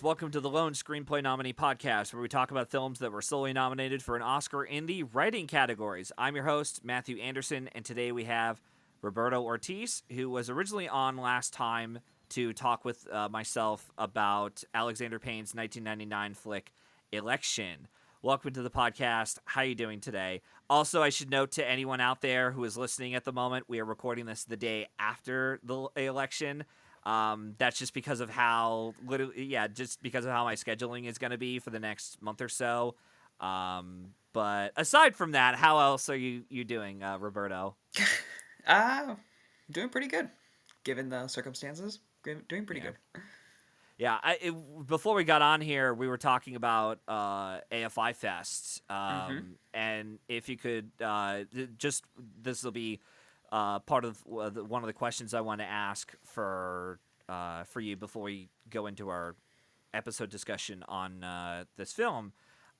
Welcome to the Lone Screenplay Nominee Podcast, where we talk about films that were solely nominated for an Oscar in the writing categories. I'm your host, Matthew Anderson, and today we have Roberto Ortiz, who was originally on last time to talk with myself about Alexander Payne's 1999 flick, Election. Welcome to the podcast. How are you doing today? Also, I should note to anyone out there who is listening at the moment, we are recording this the day after the election. That's just because of how my scheduling is going to be for the next month or so. But aside from that, how else are you doing, Roberto? Doing pretty good, given the circumstances. Doing pretty good. Yeah, before we got on here, we were talking about AFI Fest, and if you could, this will be part of one of the questions I want to ask for you before we go into our episode discussion on this film.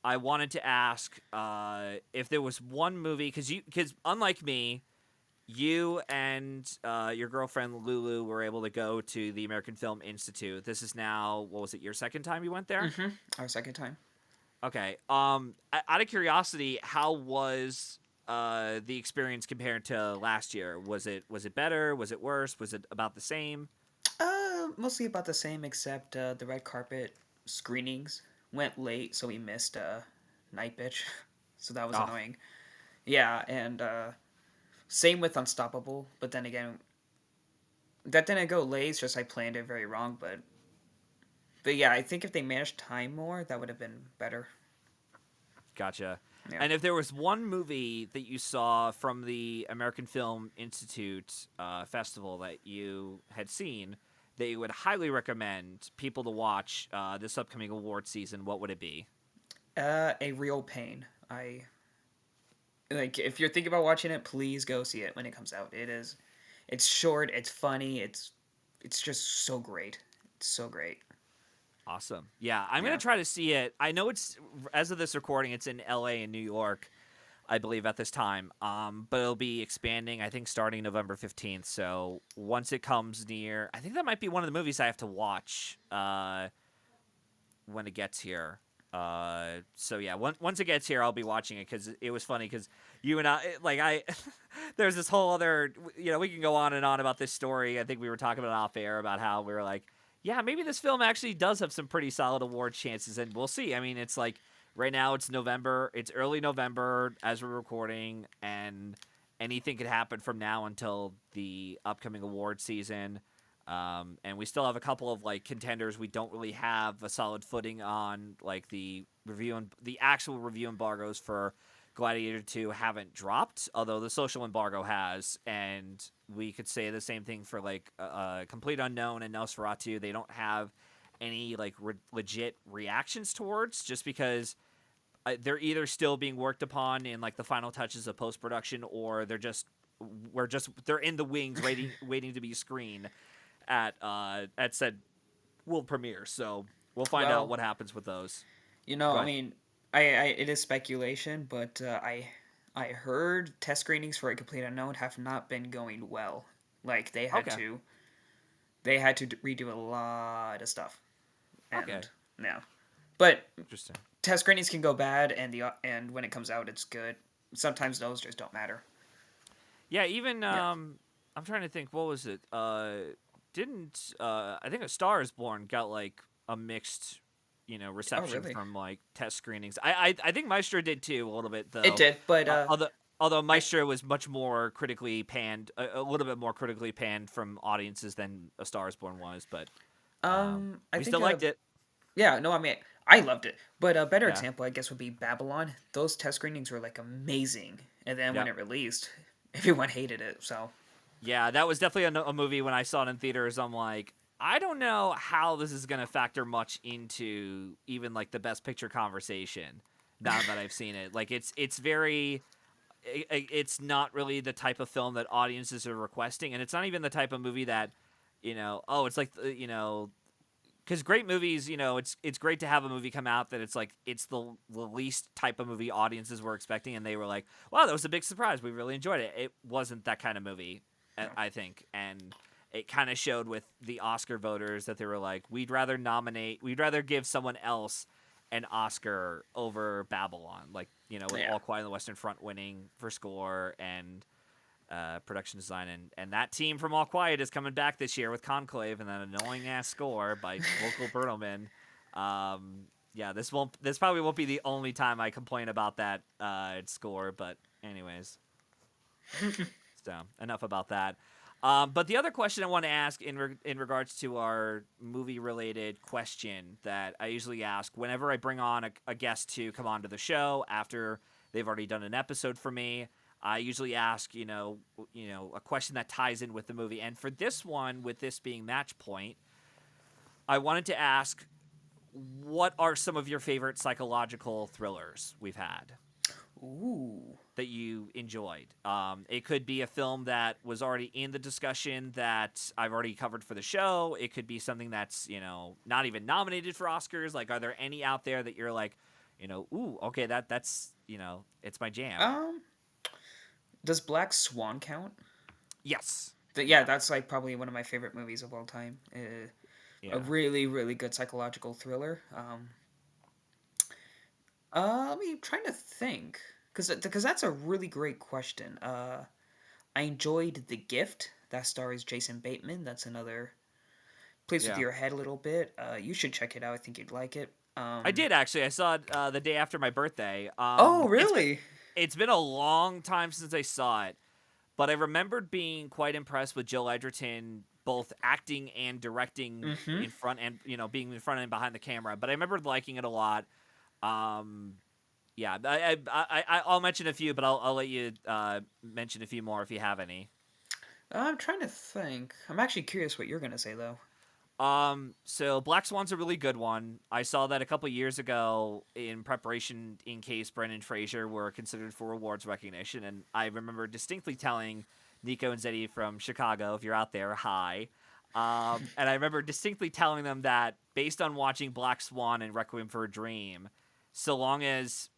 I wanted to ask if there was one movie, because unlike me, you and your girlfriend Lulu were able to go to the American Film Institute. This is now, what was it, your second time you went there? Our second time. Okay. Out of curiosity, how was the experience compared to last year? Was it better? Was it worse? Was it about the same? Mostly about the same, except the red carpet screenings went late, so we missed Night Bitch, so that was annoying. Yeah, and same with Unstoppable, but then again, that didn't go late. It's just I planned it very wrong, but yeah, I think if they managed time more, that would have been better. Gotcha. Yeah. And if there was one movie that you saw from the American Film Institute festival that you had seen that you would highly recommend people to watch this upcoming award season, what would it be? A Real Pain. If you're thinking about watching it, please go see it when it comes out. It's short, it's funny, it's just so great. It's so great. Awesome. Yeah, I'm going to try to see it. I know it's, as of this recording, it's in LA and New York, I believe, at this time. But it'll be expanding, I think, starting November 15th. So once it comes near, I think that might be one of the movies I have to watch when it gets here. So yeah, once it gets here, I'll be watching it, because it was funny, because you and I, there's this whole other, we can go on and on about this story. I think we were talking about off air about how we were like, yeah, maybe this film actually does have some pretty solid award chances, and we'll see. I mean, it's like right now it's November, it's early November as we're recording, and anything could happen from now until the upcoming award season. And we still have a couple of contenders we don't really have a solid footing on, like the actual review embargoes for Gladiator 2 haven't dropped, although the social embargo has, and we could say the same thing for Complete Unknown and Nosferatu. They don't have any legit reactions towards, just because they're either still being worked upon in the final touches of post-production, or they're in the wings waiting to be screened at said world premiere. So we'll find out what happens with those. I mean, it is speculation, but I heard test screenings for A Complete Unknown have not been going well. They had to redo a lot of stuff. And yeah. But interesting. Test screenings can go bad, and when it comes out, it's good. Sometimes those just don't matter. Yeah, even I'm trying to think, what was it? I think A Star Is Born got a mixed reception from test screenings. I think Maestro did too, a little bit though. It did, but although Maestro was much more critically panned, a little bit more critically panned from audiences than A Star Is Born was, but we still liked it. Yeah, no, I mean, I loved it. But a better example, I guess, would be Babylon. Those test screenings were amazing, and then when it released, everyone hated it. So yeah, that was definitely a movie. When I saw it in theaters, I'm like, I don't know how this is going to factor much into even the best picture conversation now that I've seen it. It's not really the type of film that audiences are requesting, and it's not even the type of movie that, it's because great movies, it's great to have a movie come out that it's the least type of movie audiences were expecting, and they were like, wow, that was a big surprise. We really enjoyed it. It wasn't that kind of movie, I think, and it kind of showed with the Oscar voters that they were like, we'd rather give someone else an Oscar over Babylon, like, with Yeah. All Quiet on the Western Front winning for score and production design, and that team from All Quiet is coming back this year with Conclave and that annoying ass score by vocal Bertelman. Yeah, this probably won't be the only time I complain about that score, but anyways. So enough about that. But the other question I want to ask in regards to our movie-related question that I usually ask whenever I bring on a guest to come onto the show after they've already done an episode for me, I usually ask, a question that ties in with the movie. And for this one, with this being Match Point, I wanted to ask, what are some of your favorite psychological thrillers we've had? Ooh. That you enjoyed. It could be a film that was already in the discussion that I've already covered for the show. It could be something that's, not even nominated for Oscars. Like, are there any out there that you're like, ooh, okay, that's, it's my jam. Does Black Swan count? Yes. Yeah, that's like probably one of my favorite movies of all time. Yeah. A really, really good psychological thriller. I'm trying to think, because that's a really great question. I enjoyed The Gift. That stars Jason Bateman. That's another plays with your head a little bit. You should check it out. I think you'd like it. I did, actually. I saw it the day after my birthday. Oh, really? It's been a long time since I saw it, but I remembered being quite impressed with Joel Edgerton, both acting and directing in front and, being in front and behind the camera. But I remember liking it a lot. Yeah, I'll mention a few, but I'll let you mention a few more if you have any. I'm trying to think. I'm actually curious what you're gonna say though. So Black Swan's a really good one. I saw that a couple years ago in preparation in case Brendan Fraser were considered for awards recognition, and I remember distinctly telling Nico and Zeddy from Chicago, if you're out there, hi. And I remember distinctly telling them that based on watching Black Swan and Requiem for a Dream, so long as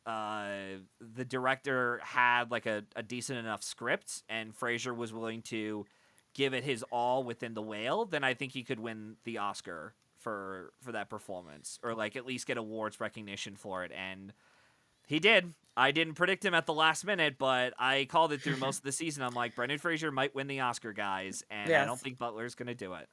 the director had like a decent enough script and Fraser was willing to give it his all within The Whale, then I think he could win the Oscar for that performance, or like at least get awards recognition for it. And he did. I didn't predict him at the last minute, but I called it through most of the season. I'm like, Brendan Fraser might win the Oscar, guys, and I don't think Butler's going to do it.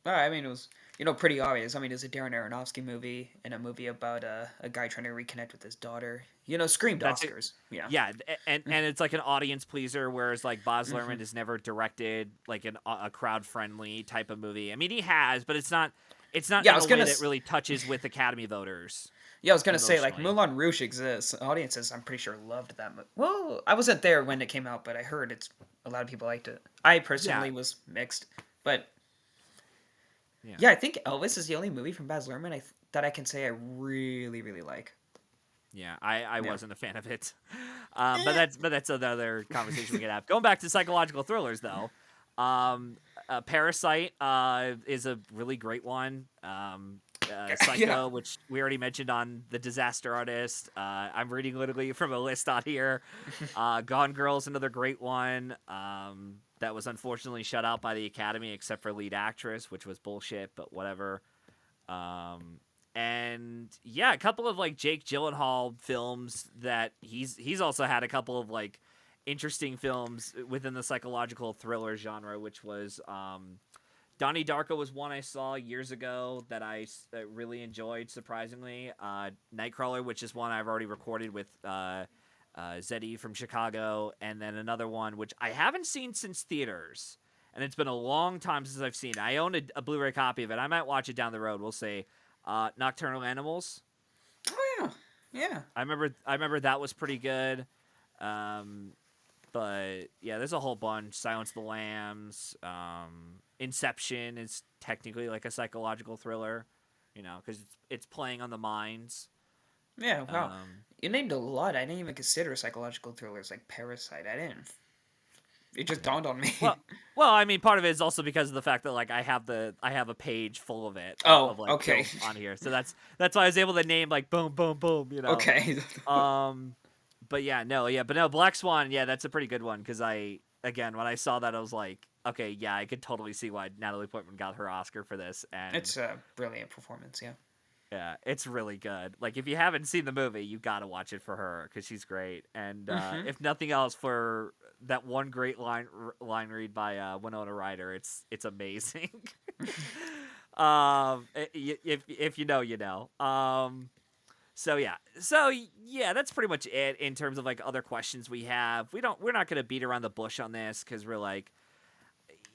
I mean, it was, pretty obvious. I mean, it's a Darren Aronofsky movie and a movie about a guy trying to reconnect with his daughter. Screamed Oscars. Yeah, and it's like an audience pleaser, whereas like Baz Luhrmann has never directed like a crowd-friendly type of movie. I mean, he has, but it's not in a way that really touches with Academy voters. Yeah, I was gonna say, like, Moulin Rouge exists. Audiences, I'm pretty sure, loved that movie. Well, I wasn't there when it came out, but I heard a lot of people liked it. I personally was mixed, but yeah, I think Elvis is the only movie from Baz Luhrmann that I can say I really, really like. Yeah, I wasn't a fan of it, but that's another conversation we could have. Going back to psychological thrillers, though, Parasite is a really great one. Psycho, which we already mentioned on The Disaster Artist. I'm reading literally from a list on here. Gone Girl's another great one. That was unfortunately shut out by the Academy, except for lead actress, which was bullshit, but whatever. And yeah, a couple of like Jake Gyllenhaal films that he's also had a couple of like interesting films within the psychological thriller genre, which was Donnie Darko was one I saw years ago that I really enjoyed, surprisingly. Nightcrawler, which is one I've already recorded with Zeddy from Chicago, and then another one which I haven't seen since theaters, and it's been a long time since I've seen it. I own a Blu-ray copy of it. I might watch it down the road. We'll see. Nocturnal Animals. Oh yeah. I remember that was pretty good. But yeah, there's a whole bunch. Silence of the Lambs. Inception is technically like a psychological thriller, because it's playing on the minds. Yeah, wow. You named a lot. I didn't even consider psychological thrillers like Parasite. I didn't. It just dawned on me. Well, I mean, part of it is also because of the fact that like I have a page full of it. Oh, of, like, okay. On here, so that's why I was able to name like boom, boom, boom. Okay. But no, Black Swan, yeah, that's a pretty good one because when I saw that, I was like, okay, yeah, I could totally see why Natalie Portman got her Oscar for this, and It's a brilliant performance. Yeah. yeah, it's really good. Like, if you haven't seen the movie, you gotta watch it for her because she's great. And Mm-hmm. if nothing else, for that one great line read by Winona Ryder, it's amazing. If you know, you know. So yeah, that's pretty much it in terms of like other questions we have. We're not gonna beat around the bush on this because we're like,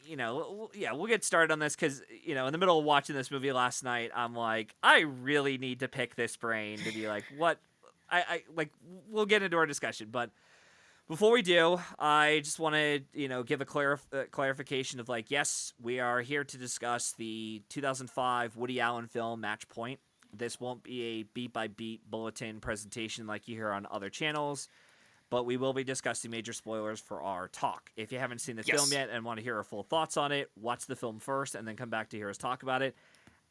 we'll get started on this because, in the middle of watching this movie last night, I'm like, I really need to pick this brain to be like, what I like. We'll get into our discussion, but before we do, I just want to, give a clarification of like, yes, we are here to discuss the 2005 Woody Allen film Match Point. This won't be a beat by beat bulletin presentation like you hear on other channels, but we will be discussing major spoilers for our talk. If you haven't seen the film Yes. yet and want to hear our full thoughts on it, watch the film first and then come back to hear us talk about it.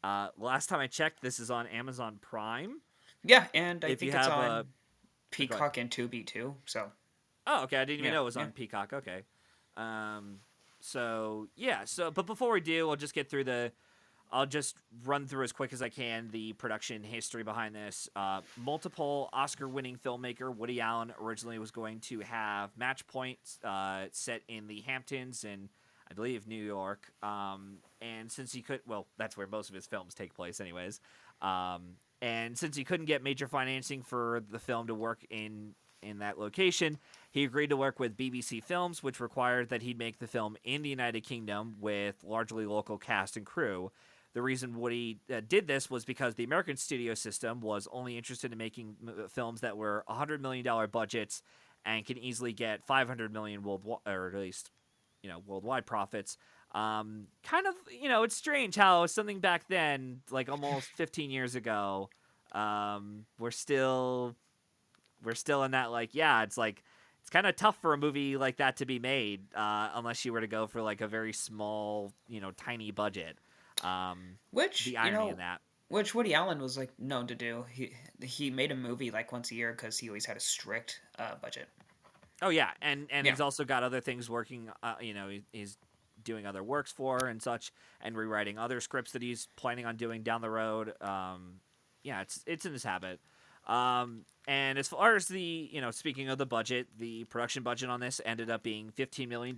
Last time I checked, this is on Amazon Prime. Yeah, and I If you think it's have on go ahead. Peacock and Tubi too. So Oh, okay. I didn't even yeah, know it was yeah. on Peacock. Okay. So yeah. But before we do, we'll just get through I'll just run through as quick as I can the production history behind this. Multiple Oscar-winning filmmaker Woody Allen originally was going to have Match Point set in the Hamptons and I believe New York. And since he that's where most of his films take place, anyways. And since he couldn't get major financing for the film to work in that location, he agreed to work with BBC Films, which required that he'd make the film in the United Kingdom with largely local cast and crew. The reason Woody did this was because the American studio system was only interested in making films that were $100 million budgets and can easily get $500 million worldwide, or at least, worldwide profits. It's strange how something back then, like almost 15 years ago, we're still in that, like, yeah, it's like it's kind of tough for a movie like that to be made unless you were to go for like a very small, tiny budget. Which The irony in that. which Woody Allen was like known to do. He made a movie like once a year because he always had a strict budget. Oh yeah, and Yeah. he's also got other things working. He's doing other works for and such, and rewriting other scripts that he's planning on doing down the road. Yeah, it's in his habit. And as far as the, speaking of the budget, the production budget on this ended up being $15 million,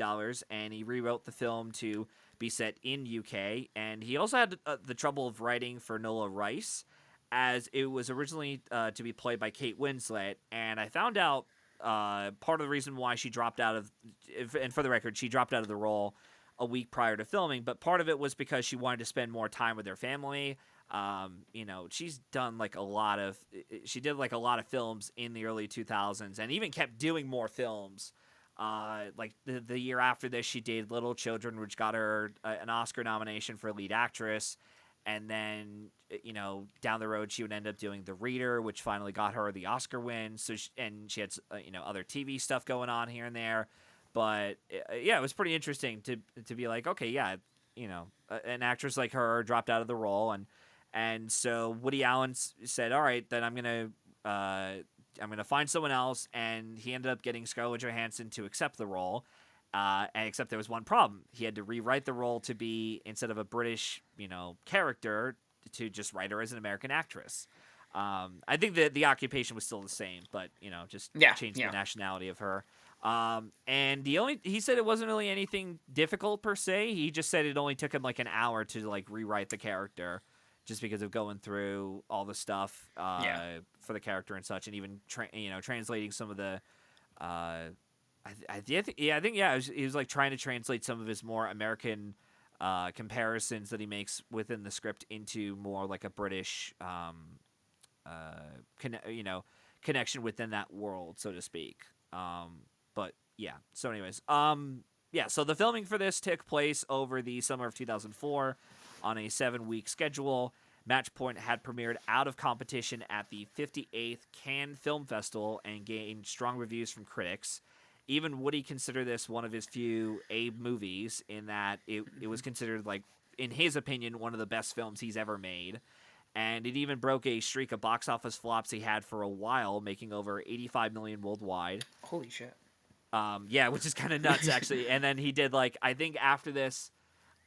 and he rewrote the film to be set in UK. And he also had the trouble of writing for Nola Rice, as it was originally to be played by Kate Winslet. And I found out part of the reason why she dropped out of, and for the record, she dropped out of the role a week prior to filming, but part of it was because she wanted to spend more time with her family. She's done she did like a lot of films in the early 2000s and even kept doing more films. Like the year after this, she did Little Children, which got her an Oscar nomination for lead actress. And then, down the road, she would end up doing The Reader, which finally got her the Oscar win. So, she had, other TV stuff going on here and there. But yeah, it was pretty interesting to be like, okay, yeah, an actress like her dropped out of the role, and so Woody Allen said, all right, then I'm gonna find someone else, and he ended up getting Scarlett Johansson to accept the role. And except there was one problem. He had to rewrite the role to be, instead of a British, character, to just write her as an American actress. I think that the occupation was still the same, but just Yeah. changed Yeah. the nationality of her. And he said it wasn't really anything difficult per se. He just said it only took him like an hour to like rewrite the character, just because of going through all the stuff Yeah. for the character and such, and even translating some of the. I think he was like trying to translate some of his more American comparisons that he makes within the script into more like a British connection within that world, so to speak. But yeah. So anyways, yeah. So the filming for this took place over the summer of 2004 on a 7-week schedule. Match Point had premiered out of competition at the 58th Cannes Film Festival and gained strong reviews from critics. Even Woody considered this one of his few Abe movies, in that it was considered, like, in his opinion, one of the best films he's ever made. And it even broke a streak of box office flops he had for a while, making over $85 million worldwide. Holy shit. Yeah, which is kind of nuts actually. And then he did like I think after this,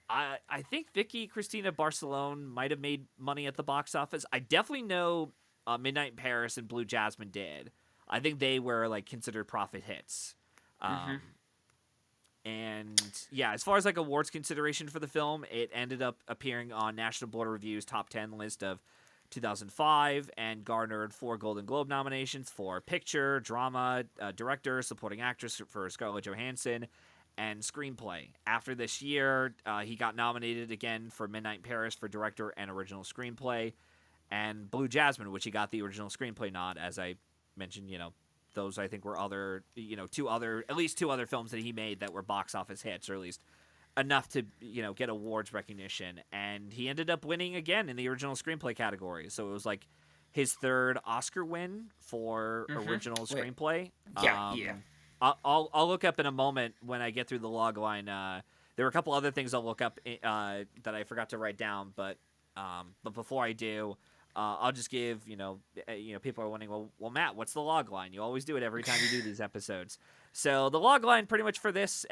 I think Vicky Cristina Barcelona might have made money at the box office. I definitely know Midnight in Paris and Blue Jasmine did. I think they were like considered profit hits. Mm-hmm. And yeah, as far as like awards consideration for the film, it ended up appearing on National Board of Review's top 10 list of 2005 and garnered 4 Golden Globe nominations for picture, drama, director, supporting actress for Scarlett Johansson, and screenplay. After this year, he got nominated again for Midnight in Paris for director and original screenplay, and Blue Jasmine, which he got the original screenplay nod, as I mentioned. Those I think were other, at least two other films that he made that were box office hits, or at least enough to get awards recognition. And he ended up winning again in the original screenplay category. So it was like his third Oscar win for original screenplay. Yeah. I'll look up in a moment when I get through the log line. There were a couple other things I'll look up that I forgot to write down, but before I do, I'll just give people are wondering, well, Matt, what's the log line? You always do it every time you do these episodes. So the log line, pretty much for this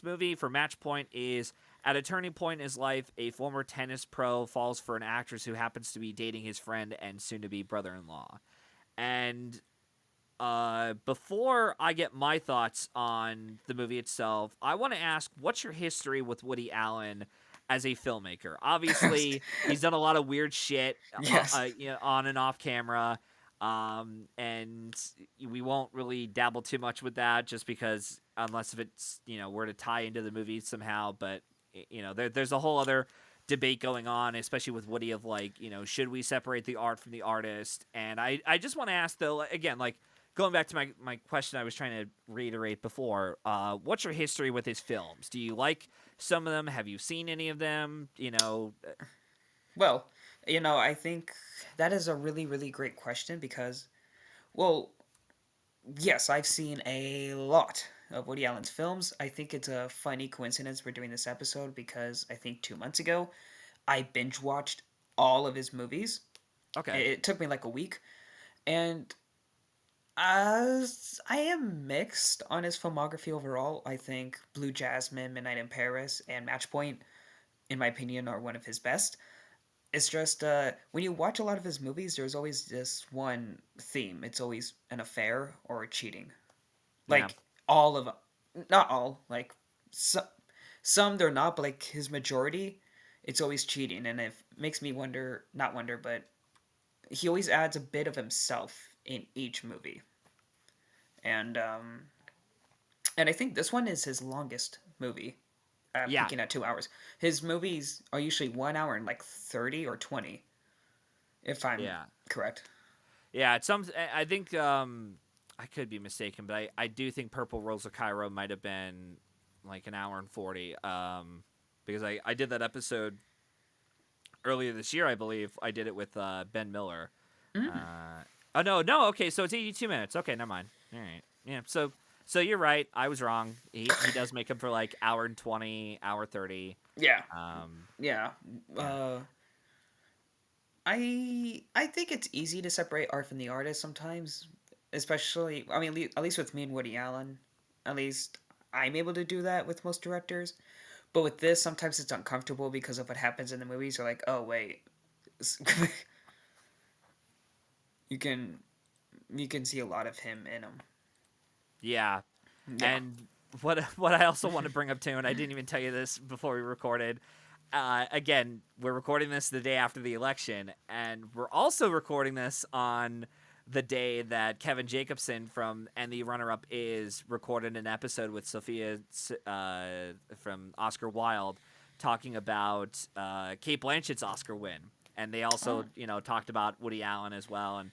movie, for Match Point, is at a turning point in his life, a former tennis pro falls for an actress who happens to be dating his friend and soon-to-be brother-in-law. And before I get my thoughts on the movie itself, I want to ask, what's your history with Woody Allen as a filmmaker? Obviously, he's done a lot of weird shit Yes. on and off camera, and we won't really dabble too much with that just because unless if it's were to tie into the movie somehow. But there's a whole other debate going on, especially with Woody, of like, should we separate the art from the artist? And I just want to ask though, again, like, going back to my question I was trying to reiterate before, what's your history with his films? Do you like some of them? Have you seen any of them? Well, I think that is a really, really great question because, well, yes, I've seen a lot of Woody Allen's films. I think it's a funny coincidence we're doing this episode because I think 2 months ago I binge watched all of his movies. Okay. It took me like a week, and I am mixed on his filmography overall. I think Blue Jasmine, Midnight in Paris, and Match Point, in my opinion, are one of his best. It's just when you watch a lot of his movies, there's always this one theme. It's always an affair or cheating. Yeah. Like all of, not all, like some they're not, but like his majority, it's always cheating, and it makes me wonder, not wonder, but he always adds a bit of himself in each movie, and I think this one is his longest movie. I'm Yeah. thinking at 2 hours. His movies are usually 1 hour and like 30 or 20, if I'm Yeah. correct. Yeah. I think I could be mistaken, but I do think Purple Rose of Cairo might have been like an hour and 40. Because I did that episode earlier this year, I believe. I did it with Ben Miller. Oh no, okay, so it's 82 minutes. Okay, never mind. All right, yeah. So you're right. I was wrong. He does make him for like hour and 20, hour 30. Yeah, Um, yeah. yeah, I think it's easy to separate art from the artist sometimes, especially. I mean, at least with me and Woody Allen, at least I'm able to do that with most directors. But with this, sometimes it's uncomfortable because of what happens in the movies. You're like, oh wait, you can see a lot of him in them. yeah. Yeah. And what I also want to bring up too, and I didn't even tell you this before we recorded. Again, we're recording this the day after the election, and we're also recording this on the day that Kevin Jacobson from And the Runner-Up Is recorded an episode with Sophia from Oscar Wilde talking about Kate Blanchett's Oscar win. And they also, talked about Woody Allen as well, and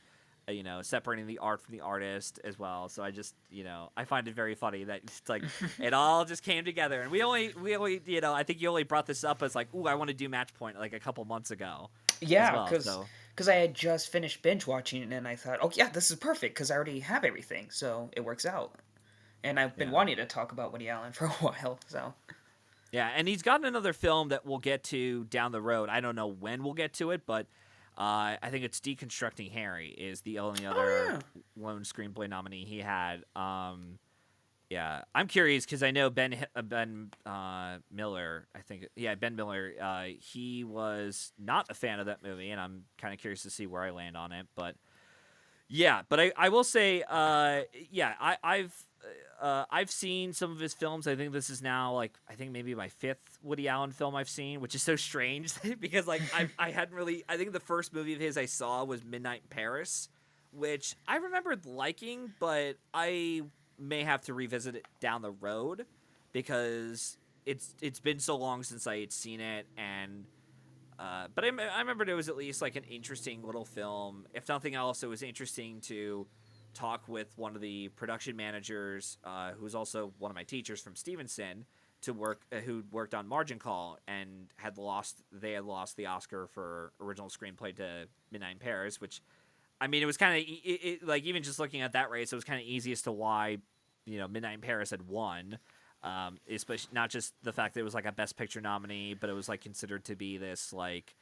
separating the art from the artist as well. So I just, I find it very funny that it's like it all just came together. And we only, I think you only brought this up as like, ooh, I want to do Match Point like a couple months ago. Yeah, as well. because I had just finished binge watching and I thought, oh yeah, this is perfect because I already have everything, so it works out. And I've been wanting to talk about Woody Allen for a while, so. Yeah, and he's got another film that we'll get to down the road. I don't know when we'll get to it, but I think it's Deconstructing Harry is the only other lone screenplay nominee he had. Yeah, I'm curious because I know Ben Miller. I think Ben Miller. He was not a fan of that movie, and I'm kind of curious to see where I land on it. But yeah, but I will say, I've seen some of his films. I think this is now like I think maybe my fifth Woody Allen film I've seen, which is so strange because like I hadn't really. I think the first movie of his I saw was Midnight in Paris, which I remembered liking, but I may have to revisit it down the road because it's been so long since I had seen it. And but I remembered it was at least like an interesting little film. If nothing else, it was interesting to talk with one of the production managers, who's also one of my teachers from Stevenson, to work who worked on Margin Call and had lost. They had lost the Oscar for original screenplay to Midnight in Paris, which I mean, it was kind of like even just looking at that race, it was kind of easy as to why Midnight in Paris had won. Especially not just the fact that it was like a Best Picture nominee, but it was like considered to be this like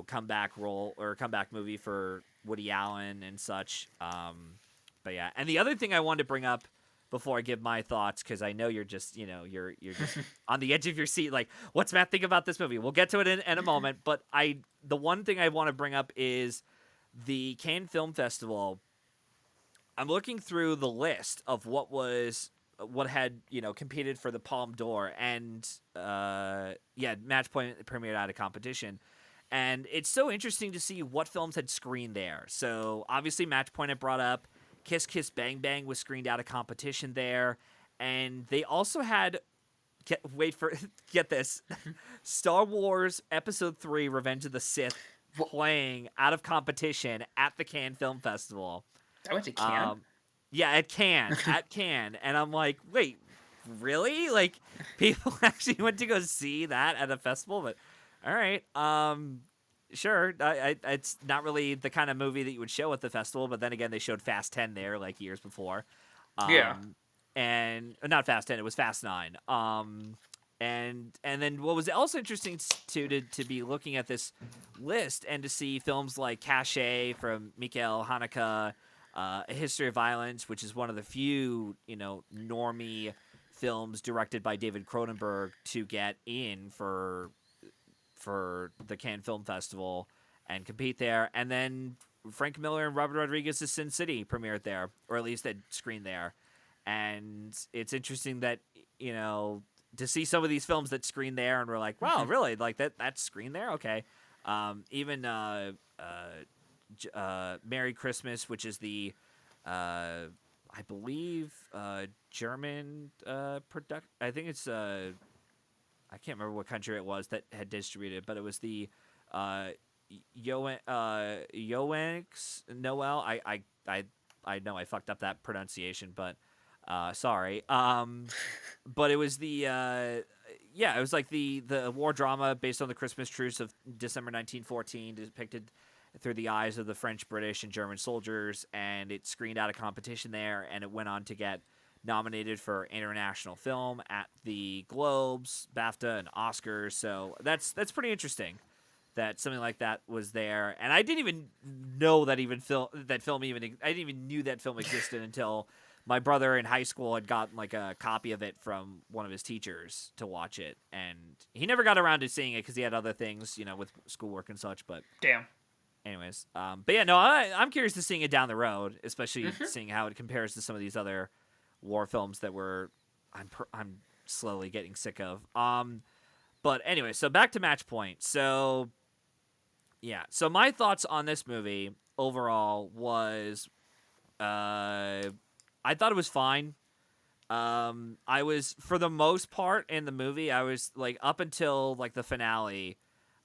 comeback role or comeback movie for Woody Allen and such. But yeah, and the other thing I wanted to bring up before I give my thoughts, because I know you're just you're just on the edge of your seat, like what's Matt think about this movie? We'll get to it in a moment, but the one thing I want to bring up is the Cannes Film Festival. I'm looking through the list of what had competed for the Palme d'Or, and Match Point premiered out of competition, and it's so interesting to see what films had screened there. So obviously Match Point had brought up Kiss Kiss Bang Bang was screened out of competition there, and they also had get this Star Wars Episode 3 Revenge of the Sith playing out of competition at the Cannes Film Festival. I went to Cannes. Yeah, at Cannes, and I'm like, wait, really? Like, people actually went to go see that at a festival? But all right, sure. It's not really the kind of movie that you would show at the festival. But then again, they showed Fast 10 there like years before. Yeah. And not Fast 10, it was Fast 9. And then what was also interesting to be looking at this list and to see films like Caché from Mikhail Haneke. A History of Violence, which is one of the few, normie films directed by David Cronenberg to get in for the Cannes Film Festival and compete there. And then Frank Miller and Robert Rodriguez's Sin City premiered there, or at least they screened there. And it's interesting that, to see some of these films that screen there and we're like, wow, really? Like that's screened there? Okay. Even Merry Christmas, which is the, I believe, German product. I think it's I can't remember what country it was that had distributed, but it was the Yoenx Noel. I know I fucked up that pronunciation, but sorry. But it was the it was like the war drama based on the Christmas truce of December 1914, depicted through the eyes of the French, British, and German soldiers, and it screened out of competition there, and it went on to get nominated for international film at the Globes, BAFTA, and Oscars. So that's pretty interesting that something like that was there. And I didn't even know that I didn't even knew that film existed until my brother in high school had gotten like a copy of it from one of his teachers to watch it, and he never got around to seeing it because he had other things, with schoolwork and such. But damn. Anyways, but yeah, no, I'm curious to seeing it down the road, especially seeing how it compares to some of these other war films that I'm slowly getting sick of. But anyway, so back to Match Point. So yeah, so my thoughts on this movie overall was, I thought it was fine. I was, for the most part in the movie, I was like up until like the finale,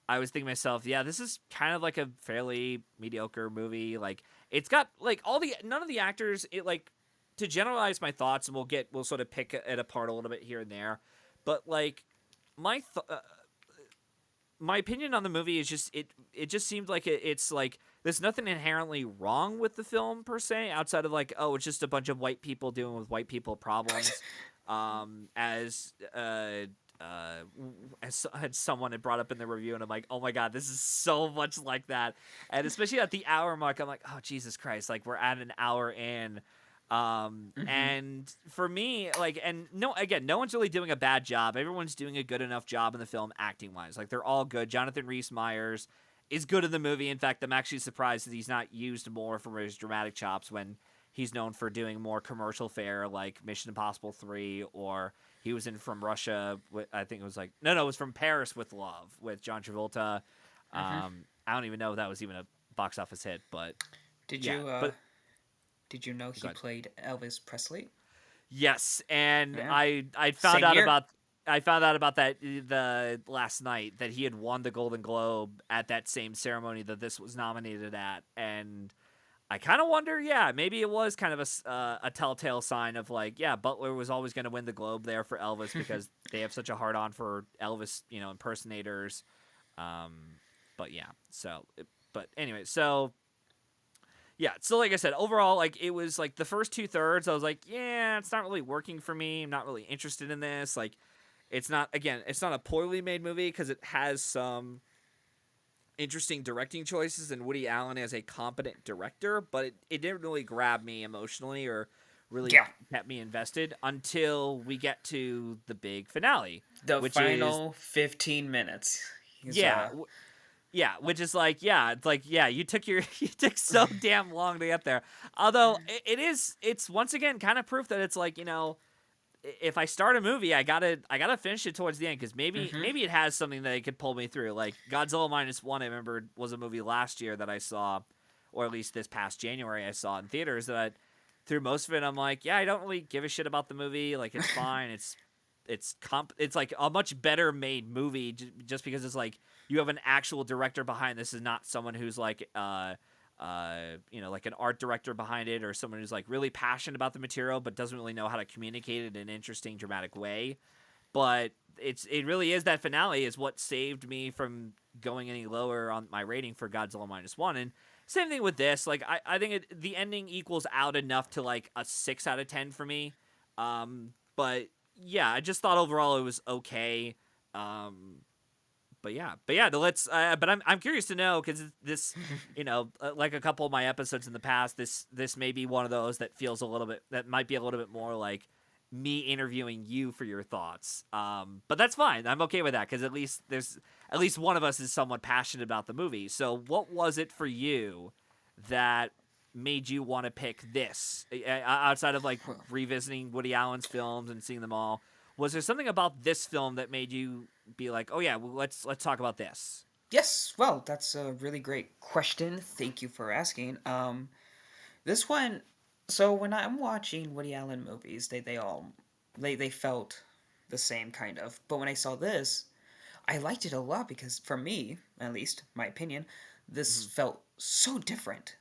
I was thinking to myself, yeah, this is kind of like a fairly mediocre movie. Like, it's got like none of the actors. It like, to generalize my thoughts, and we'll sort of pick it apart a little bit here and there. But like, my opinion on the movie is just it just seemed like it's like there's nothing inherently wrong with the film per se, outside of like, oh, it's just a bunch of white people dealing with white people problems. As someone had brought up in the review, and I'm like, oh my god, this is so much like that. And especially at the hour mark, I'm like, oh Jesus Christ, like we're at an hour in. Mm-hmm. And for me, like, and no, again, no one's really doing a bad job. Everyone's doing a good enough job in the film, acting wise. Like, they're all good. Jonathan Rhys Meyers is good in the movie. In fact, I'm actually surprised that he's not used more for his dramatic chops when he's known for doing more commercial fare, like Mission Impossible 3, or he was in From Russia. I think it was like no, it was From Paris with Love with John Travolta. Mm-hmm. I don't even know if that was even a box office hit, but Did yeah, you but did you know go he ahead. played Elvis Presley? Yes, and Yeah. I found Same out year. about that the last night that he had won the Golden Globe at that same ceremony that this was nominated at, and I kind of wonder, yeah, maybe it was kind of a telltale sign of like, yeah, Butler was always going to win the Globe there for Elvis because they have such a hard on for Elvis, impersonators. Um, but yeah, but anyway, so yeah, so like I said, overall, like it was like the first 2/3, I was like, yeah, it's not really working for me. I'm not really interested in this. Like, it's not a poorly made movie because it has some interesting directing choices and Woody Allen as a competent director, but it didn't really grab me emotionally or really Yeah. kept me invested until we get to the big finale, The which is final 15 minutes. He's yeah, yeah, which is like, yeah, it's like, yeah, you took your you took so damn long to get there. Although it's once again kind of proof that it's like, if I start a movie, I gotta finish it towards the end because Mm-hmm. maybe it has something that it could pull me through. Like Godzilla minus one, I remember was a movie last year that I saw, or at least this past January I saw in theaters. That through most of it, I'm like, yeah, I don't really give a shit about the movie. Like it's fine. It's like a much better made movie just because it's like you have an actual director behind this, is not someone who's like like an art director behind it or someone who's like really passionate about the material but doesn't really know how to communicate it in an interesting dramatic way. But it really is that finale is what saved me from going any lower on my rating for Godzilla minus one. And same thing with this. Like I think the ending equals out enough to like a 6 out of 10 for me. But yeah, I just thought overall it was okay. Um, but yeah, But I'm curious to know because this, like a couple of my episodes in the past, this may be one of those that feels a little bit that might be a little bit more like me interviewing you for your thoughts. But that's fine. I'm okay with that because at least one of us is somewhat passionate about the movie. So what was it for you that made you want to pick this outside of like Well, revisiting Woody Allen's films and seeing them all? Was there something about this film that made you be like, oh yeah, well, let's talk about this? yes. Well, that's a really great question. Thank you for asking. This one. So when I'm watching Woody Allen movies, they all they felt the same kind of. But when I saw this, I liked it a lot because for me, at least my opinion, this Mm-hmm. felt so different.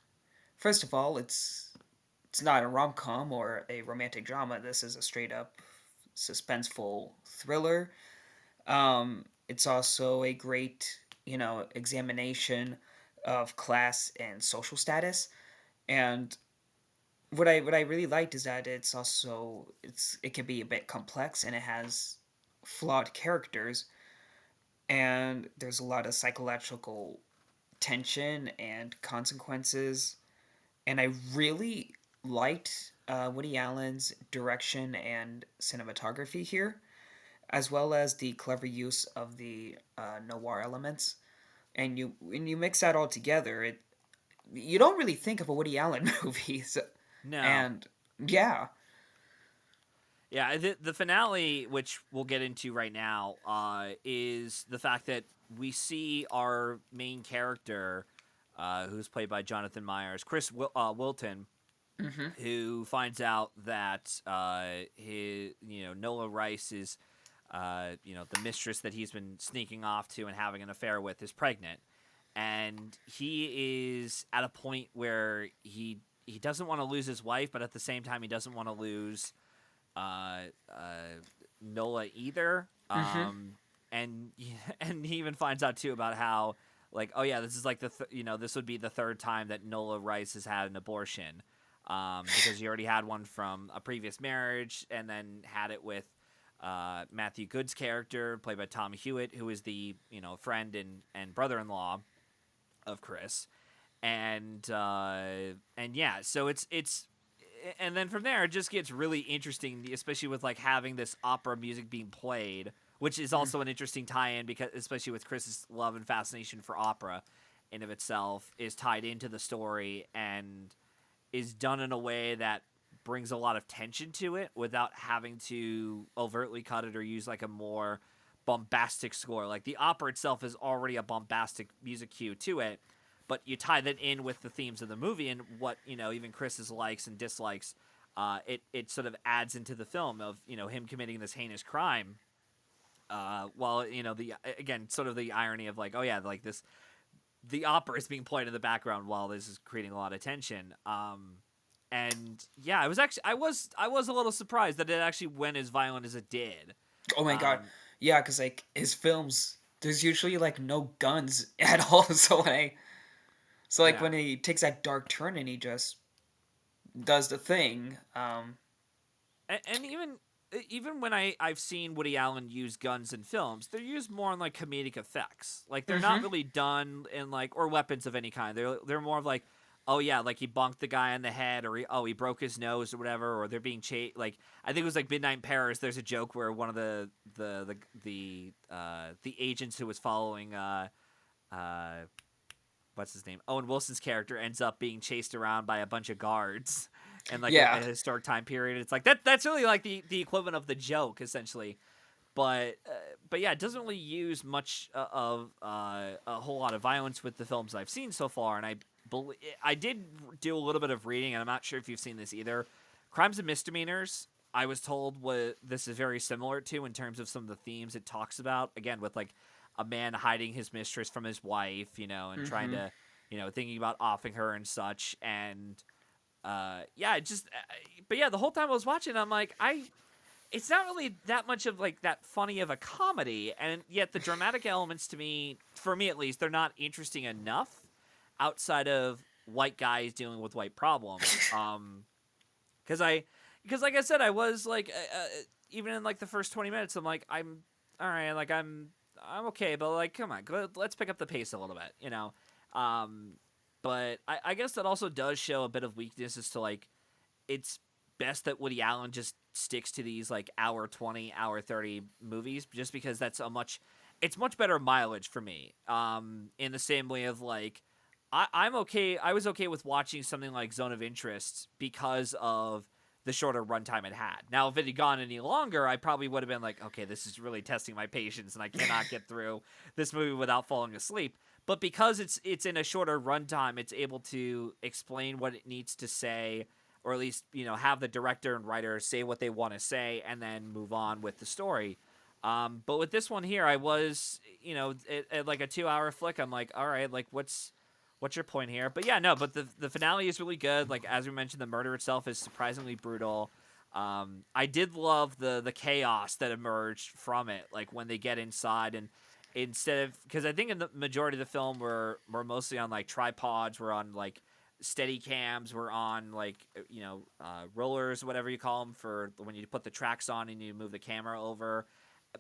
First of all, it's not a rom com or a romantic drama. This is a straight up suspenseful thriller. It's also a great, examination of class and social status. And what I really liked is that it can be a bit complex and it has flawed characters and there's a lot of psychological tension and consequences. And I really liked Woody Allen's direction and cinematography here, as well as the clever use of the noir elements. And when you mix that all together, it you don't really think of a Woody Allen movie. No. And yeah, Yeah, the finale, which we'll get into right now, is the fact that we see our main character, who's played by Jonathan Myers, Wilton, hmm who finds out that his Nola Rice is the mistress that he's been sneaking off to and having an affair with is pregnant, and he is at a point where he doesn't want to lose his wife, but at the same time he doesn't want to lose uh, uh, Nola either. hmm And and he even finds out too about how like, oh yeah, this is like this would be the third time that Nola Rice has had an abortion, because he already had one from a previous marriage and then had it with Matthew Good's character played by Tom Hewitt, who is the friend and brother-in-law of Chris, and yeah, so and then from there it just gets really interesting, especially with like having this opera music being played, which is also an interesting tie-in because especially with Chris's love and fascination for opera in of itself is tied into the story and is done in a way that brings a lot of tension to it without having to overtly cut it or use like a more bombastic score. Like the opera itself is already a bombastic music cue to it, but you tie that in with the themes of the movie and what even Chris's likes and dislikes. It sort of adds into the film of him committing this heinous crime. While the again sort of the irony of like, oh yeah, like this the opera is being played in the background while this is creating a lot of tension. And yeah, I was a little surprised that it actually went as violent as it did. Oh my god, yeah, because like his films, there's usually like no guns at all. So when he takes that dark turn and he just does the thing. And even when I've seen Woody Allen use guns in films, they're used more in like comedic effects. Like they're not really done in like or weapons of any kind. They're more of like, oh yeah, like he bonked the guy on the head, or he broke his nose or whatever, or they're being chased. Like I think it was like Midnight in Paris. There's a joke where one of the agents who was following what's his name, Owen Wilson's character ends up being chased around by a bunch of guards. And like a historic time period, it's like that's really like the equivalent of the joke essentially, but yeah, it doesn't really use much of a whole lot of violence with the films I've seen so far. And I did do a little bit of reading, and I'm not sure if you've seen this either. Crimes and Misdemeanors, I was told what this is very similar to in terms of some of the themes it talks about. Again, with like a man hiding his mistress from his wife, and trying to, thinking about offing her and such, and. But yeah, the whole time I was watching, I'm like, it's not really that much of like that funny of a comedy, and yet the dramatic elements to me, for me at least, they're not interesting enough outside of white guys dealing with white problems. Because like I said, I was like, even in like the first 20 minutes, I'm like, I'm all right, like I'm okay, but like, come on, let's pick up the pace a little bit, But I guess that also does show a bit of weakness as to like it's best that Woody Allen just sticks to these like hour 20, hour 30 movies just because it's much better mileage for me. In the same way of like I was okay with watching something like Zone of Interest because of the shorter runtime it had. Now if it had gone any longer, I probably would have been like, okay, this is really testing my patience and I cannot get through this movie without falling asleep. But because it's in a shorter runtime, it's able to explain what it needs to say, or at least have the director and writer say what they want to say, and then move on with the story. But with this one here, I was at like a 2-hour flick. I'm like, all right, like what's your point here? But yeah, no. But the finale is really good. Like as we mentioned, the murder itself is surprisingly brutal. I did love the chaos that emerged from it, like when they get inside and. Instead of because I think in the majority of the film we're mostly on like tripods, we're on like steady cams, we're on like rollers, whatever you call them, for when you put the tracks on and you move the camera over.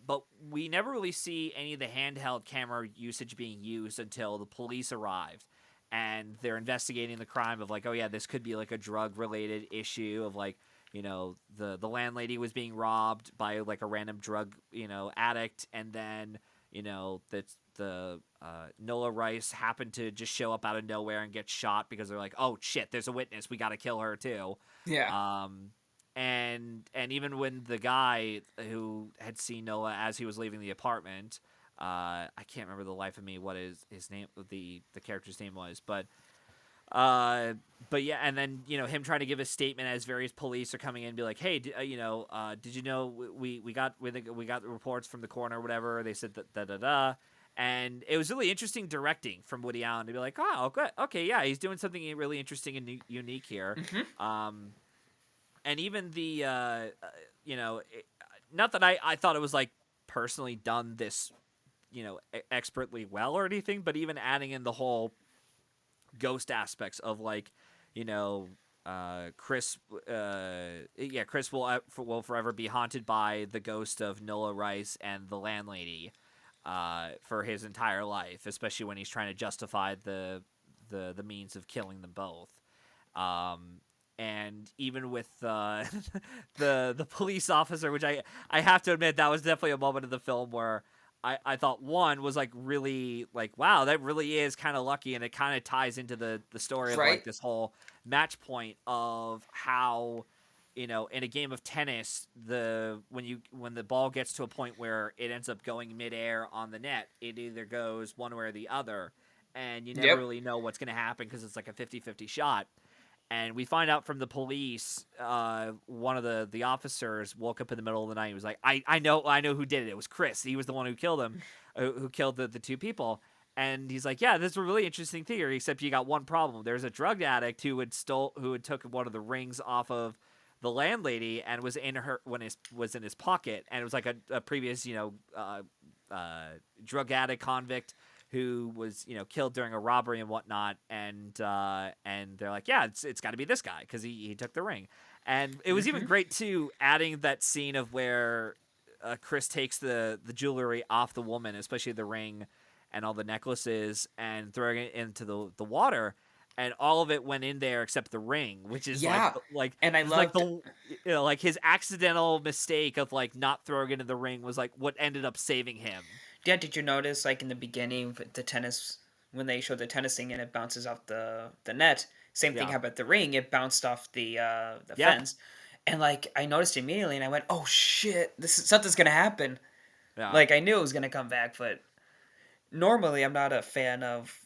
But we never really see any of the handheld camera usage being used until the police arrived and they're investigating the crime of like, oh yeah, this could be like a drug related issue of like the landlady was being robbed by like a random drug addict, and then that the Nola Rice happened to just show up out of nowhere and get shot because they're like, oh shit, there's a witness, we got to kill her too. Yeah. And even when the guy who had seen Nola as he was leaving the apartment, I can't remember the life of me what his name, the character's name was, but yeah, and then him trying to give a statement as various police are coming in and be like, hey, did you know we got the reports from the coroner or whatever, they said that and it was really interesting directing from Woody Allen to be like, oh good, okay, yeah, he's doing something really interesting and unique here. And even the not that I thought it was like personally done this expertly well or anything, but even adding in the whole ghost aspects of like Chris will forever be haunted by the ghost of Nola Rice and the landlady for his entire life, especially when he's trying to justify the means of killing them both. And even with the police officer, which I have to admit that was definitely a moment of the film where I thought one was like really like, wow, that really is kind of lucky, and it kind of ties into the story of like Right? this whole match point of how, in a game of tennis, when the ball gets to a point where it ends up going midair on the net, it either goes one way or the other, and you never Yep. really know what's going to happen because it's like a 50-50 shot. And we find out from the police, one of the officers woke up in the middle of the night. He was like, I know who did it. It was Chris. He was the one who killed him, who killed the two people. And he's like, yeah, this is a really interesting theory, except you got one problem. There's a drug addict who had took one of the rings off of the landlady and was in his pocket, and it was like a previous drug addict convict who was killed during a robbery and whatnot, and they're like, yeah, it's got to be this guy because he took the ring. And it was even great too, adding that scene of where Chris takes the jewelry off the woman, especially the ring and all the necklaces, and throwing it into the water, and all of it went in there except the ring, which is Yeah. And I like loved. like his accidental mistake of like not throwing it in the ring was like what ended up saving him. Yeah, did you notice like in the beginning with the tennis when they showed the tennis thing and it bounces off the net? Same thing Yeah. happened with the ring. It bounced off the Yep. fence, and like I noticed immediately, and I went, "Oh shit! Something's gonna happen." Yeah. Like I knew it was gonna come back, but normally I'm not a fan of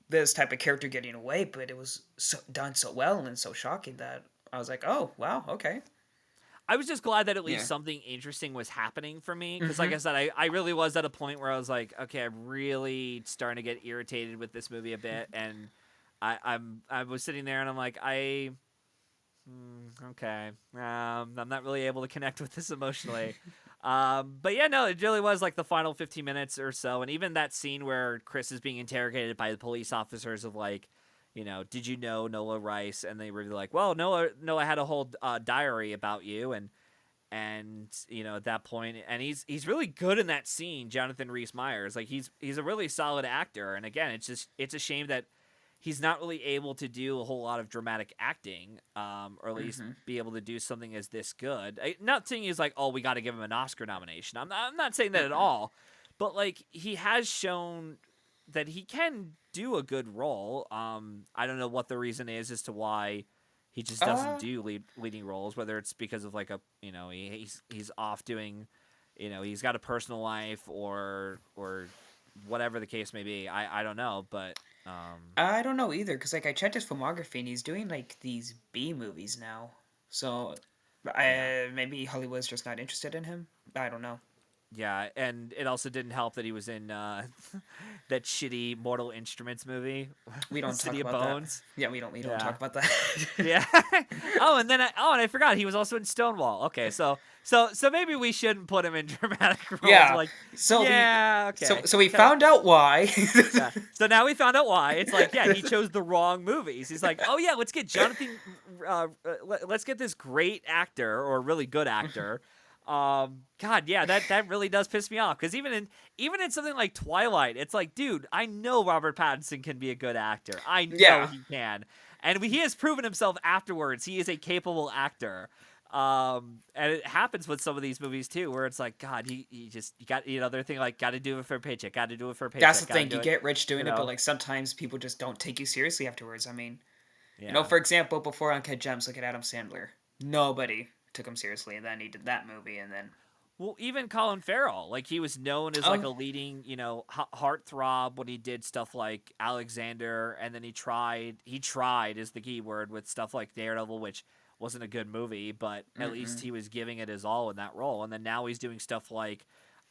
this type of character getting away. But it was done so well and so shocking that I was like, "Oh wow, okay." I was just glad that at Yeah. least something interesting was happening for me. Because, like Mm-hmm. I said, I really was at a point where I was like, okay, I'm really starting to get irritated with this movie a bit. And I was sitting there and I'm like, okay. I'm not really able to connect with this emotionally. But yeah, no, it really was like the final 15 minutes or so. And even that scene where Chris is being interrogated by the police officers of like, did you know Noah Rice? And they were like, well, Noah had a whole diary about you, and at that point, and he's really good in that scene. Jonathan Rhys Meyers, like he's a really solid actor. And again, it's a shame that he's not really able to do a whole lot of dramatic acting, or at least Mm-hmm. be able to do something as this good. Not saying he's like, oh, we got to give him an Oscar nomination. I'm not saying that at Mm-mm. all, but like he has shown that he can do a good role. I don't know what the reason is as to why he just doesn't Uh, do leading roles. Whether it's because of like he's off doing, he's got a personal life or whatever the case may be. I don't know, but I don't know either, because like I checked his filmography and he's doing like these B movies now. So yeah. maybe Hollywood's just not interested in him. I don't know. Yeah, and it also didn't help that he was in that shitty Mortal Instruments movie, We don't talk City of about that. Bones. Yeah, we don't Yeah, talk about that. yeah. And I forgot he was also in Stonewall. Okay, so maybe we shouldn't put him in dramatic roles. Yeah. Like, So we yeah, okay. so we Kinda, found out why. yeah. So now we found out why. It's like, yeah, he chose the wrong movies. He's like, oh yeah, let's get Jonathan. Let's get this great actor or really good actor. God, yeah, that really does piss me off, because even in something like Twilight, it's like, dude, I know Robert Pattinson can be a good actor. I know Yeah. he can, and he has proven himself afterwards. He is a capable actor. And it happens with some of these movies too, where it's like, God, you got they're thinking like, got to do it for a paycheck, got to do it for a paycheck, That's the got to thing. do You it, get rich you doing it, but know, like sometimes people just don't take you seriously afterwards. I mean, yeah. for example, before Uncut Gems, look at Adam Sandler. Nobody took him seriously, and then he did that movie, and then Well, even Colin Farrell, like he was known as like oh a leading, heartthrob when he did stuff like Alexander, and then he tried is the key word with stuff like Daredevil, which wasn't a good movie, but at least mm-mm. he was giving it his all in that role. And then now he's doing stuff like,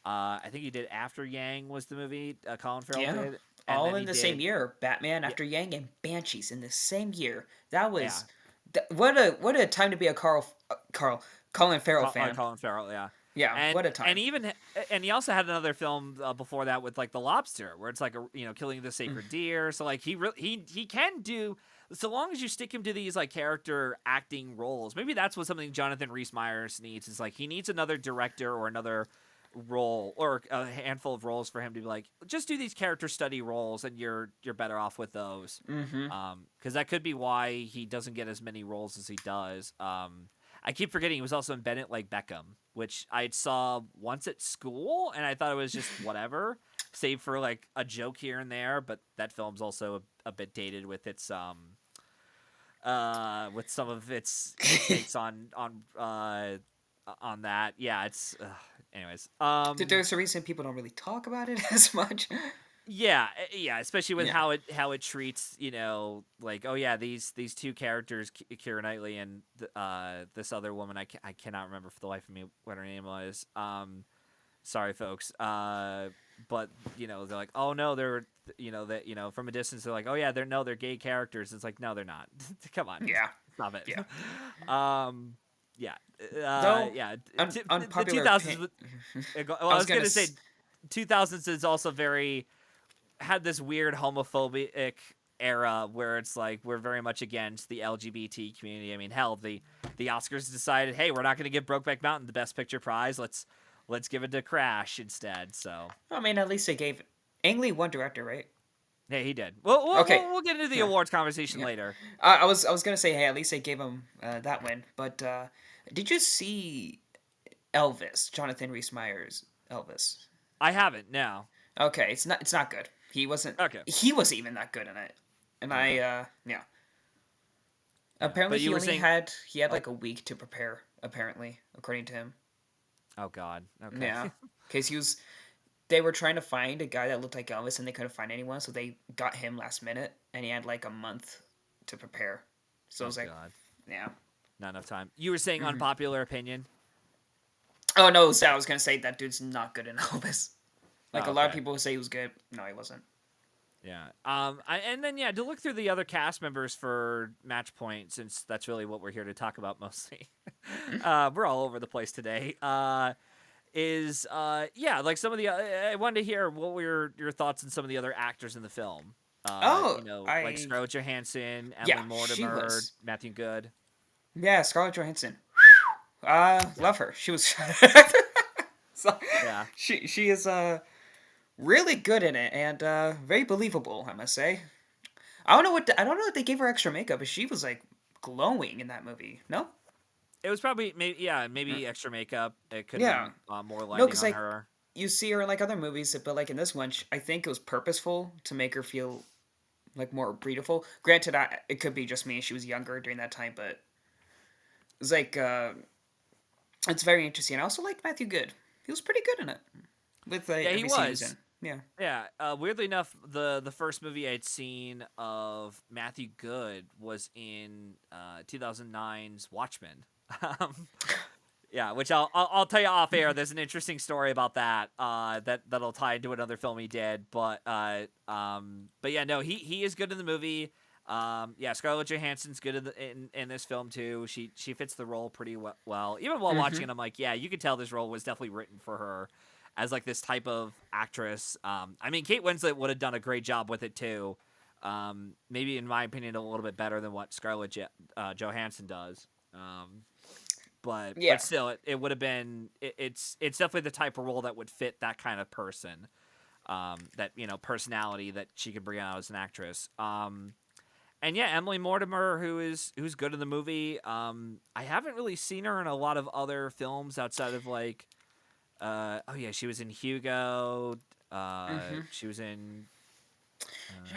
I think he did After Yang was the movie Colin Farrell Yeah, did, and all then in he the same did, year. Batman yeah, after Yang and Banshees in the same year. That yeah, was what a time to be a Colin Farrell fan. Colin Farrell, yeah. Yeah, And what a time. he also had another film before that with like The Lobster, where it's like killing the sacred deer. So like he can do, so long as you stick him to these like character acting roles. Maybe that's what something Jonathan Rhys Meyers needs, is like he needs another director or another role or a handful of roles for him to be like, just do these character study roles, and you're better off with those. Mm-hmm. Because that could be why he doesn't get as many roles as he does. I keep forgetting he was also in Bennett Like Beckham, which I saw once at school, and I thought it was just whatever, save for like a joke here and there. But that film's also a bit dated with its with some of its takes on that. Yeah, it's anyways. There's a reason people don't really talk about it as much. Yeah, yeah, especially with Yeah. how it treats, like, oh yeah, these two characters, Keira Knightley and this other woman, I cannot remember for the life of me what her name was. Sorry, folks. But they're like, oh no, they're that from a distance they're like, oh yeah, they're gay characters. It's like, no, they're not. Come on, Yeah. stop it. Yeah. Yeah, Though, yeah. The unpopular 2000s. Well, I was gonna say s- 2000s is also very had this weird homophobic era where it's like we're very much against the LGBT community. I mean, hell, the Oscars decided, hey, we're not going to give Brokeback Mountain the Best Picture prize. Let's give it to Crash instead. So, I mean, at least they gave Ang Lee one director, right? hey, he did. Well, Okay. we'll get into the Yeah. awards conversation Yeah. later. I was gonna say, hey, at least they gave him that win. But did you see Elvis? Jonathan Rhys Meyers Elvis. I haven't. No. Okay, it's not good. He wasn't. Okay. He wasn't even that good in it. And yeah. Apparently But you he were only saying, had like a week to prepare. Apparently, according to him. oh God. Okay. Yeah, because they were trying to find a guy that looked like Elvis, and they couldn't find anyone, so they got him last minute, and he had like a month to prepare. So it was like, God. yeah. Not enough time. You were saying unpopular opinion. Oh no, so I was gonna say that dude's not good in Elvis. Like Oh, a lot of okay. people would say he was good. No, he wasn't. Yeah. And then to look through the other cast members for Match Point, since that's really what we're here to talk about mostly. We're all over the place today. Like some of the I wanted to hear what were your thoughts on some of the other actors in the film. Oh, Like Scarlett Johansson, yeah, Emily she Mortimer, was. Matthew Good. Yeah, Scarlett Johansson. Love her. She was. So, Yeah. she is really good in it and very believable, I must say. I don't know if they gave her extra makeup, but she was like glowing in that movie. No? It was probably maybe extra makeup. It could have Yeah. been more No, lighting because on like her. you see her in like other movies, but like in this one, I think it was purposeful to make her feel like more beautiful. Granted, it could be just me. She was younger during that time, but it's like it's very interesting. I also liked Matthew Good. He was pretty good in it with Yeah, he every scene he was was. in. Yeah. Yeah, weirdly enough, the first movie I'd seen of Matthew Good was in 2009's Watchmen. Um, yeah, which I'll tell you off air. There's an interesting story about that that'll tie into another film he did. But yeah, no, he is good in the movie. Yeah, Scarlett Johansson's good in this film too. She fits the role pretty well. Even while watching it, I'm like, yeah, you can tell this role was definitely written for her as like this type of actress. I mean, Kate Winslet would have done a great job with it too. Maybe in my opinion, a little bit better than what Scarlett Johansson does. Yeah. But still, it would have been. It's definitely the type of role that would fit that kind of person. That personality that she could bring out as an actress. And yeah, Emily Mortimer, who's good in the movie. I haven't really seen her in a lot of other films outside of like. She was in Hugo. She was in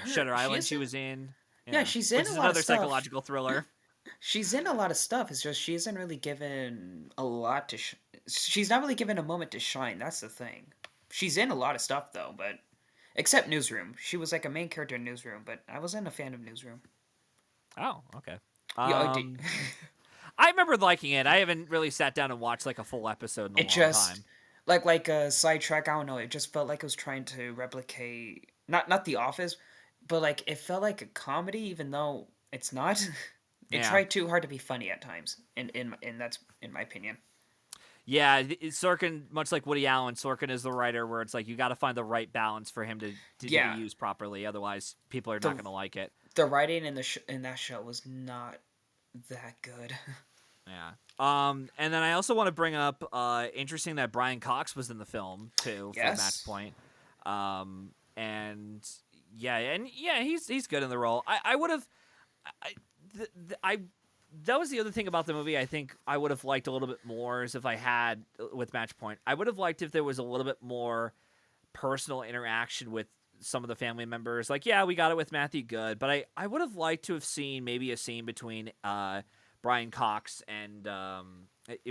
Shutter Island. She was in. Yeah, she's in which a is lot of another stuff. psychological thriller. She's in a lot of stuff. It's just she isn't really given a lot to. She's not really given a moment to shine. That's the thing. She's in a lot of stuff though, but except Newsroom. She was like a main character in Newsroom, but I wasn't a fan of Newsroom. Oh, okay. Yeah, I remember liking it. I haven't really sat down and watched like a full episode in a it long just time. like a sidetrack. I don't know. It just felt like it was trying to replicate not The Office, but like it felt like a comedy, even though it's not. It Yeah. tried too hard to be funny at times, and that's in my opinion. Yeah, Sorkin, much like Woody Allen, Sorkin is the writer where it's like you got to find the right balance for him to Yeah. be used properly. Otherwise, people are not going to like it. The writing in in that show was not that good. Yeah. And then I also want to bring up interesting that Brian Cox was in the film too for Match Yes. Point. And yeah, he's good in the role. I would have I, I that was the other thing about the movie. I think I would have liked a little bit more is if I had with Match Point. I would have liked if there was a little bit more personal interaction with some of the family members. Like, yeah, we got it with Matthew Good, but I would have liked to have seen maybe a scene between Brian Cox and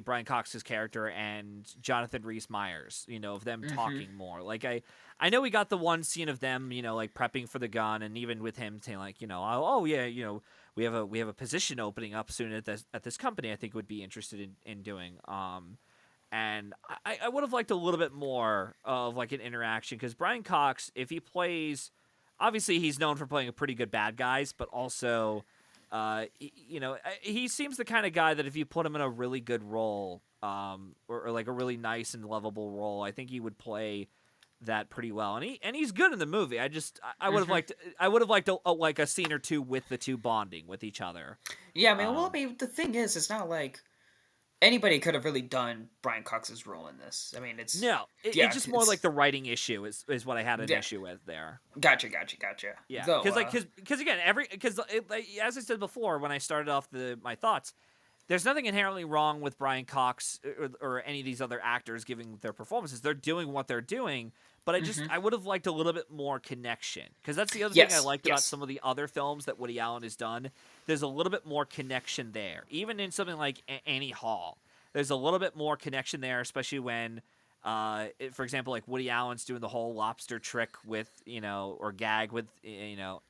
Brian Cox's character and Jonathan Rhys Meyers. You know, of them Mm-hmm. talking more. Like I know we got the one scene of them, you know, like prepping for the gun, and even with him saying like, you know, oh yeah, you know, we have a position opening up soon at this company. I think would be interested in doing. And I would have liked a little bit more of like an interaction because Brian Cox, if he plays, obviously he's known for playing a pretty good bad guys, but also, you know, he seems the kind of guy that if you put him in a really good role, or like a really nice and lovable role, I think he would play that pretty well. And he's good in the movie. I would have Mm-hmm. liked like a scene or two with the two bonding with each other. Yeah, I mean, well, I Um, mean, the thing is, it's not like anybody could have really done Brian Cox's role in this. I mean, no, it's yeah, just more like it's the writing issue is what I had an yeah. issue with there. Gotcha. Yeah, Though, because like because again as I said before when I started off my thoughts, there's nothing inherently wrong with Brian Cox or any of these other actors giving their performances. They're doing what they're doing, but mm-hmm. I would have liked a little bit more connection because that's the other thing I Yes, liked about yes. some of the other films that Woody Allen has done. There's a little bit more connection there, even in something like Annie Hall. There's a little bit more connection there, especially when for example, like Woody Allen's doing the whole lobster trick with, you know, or gag with, you know,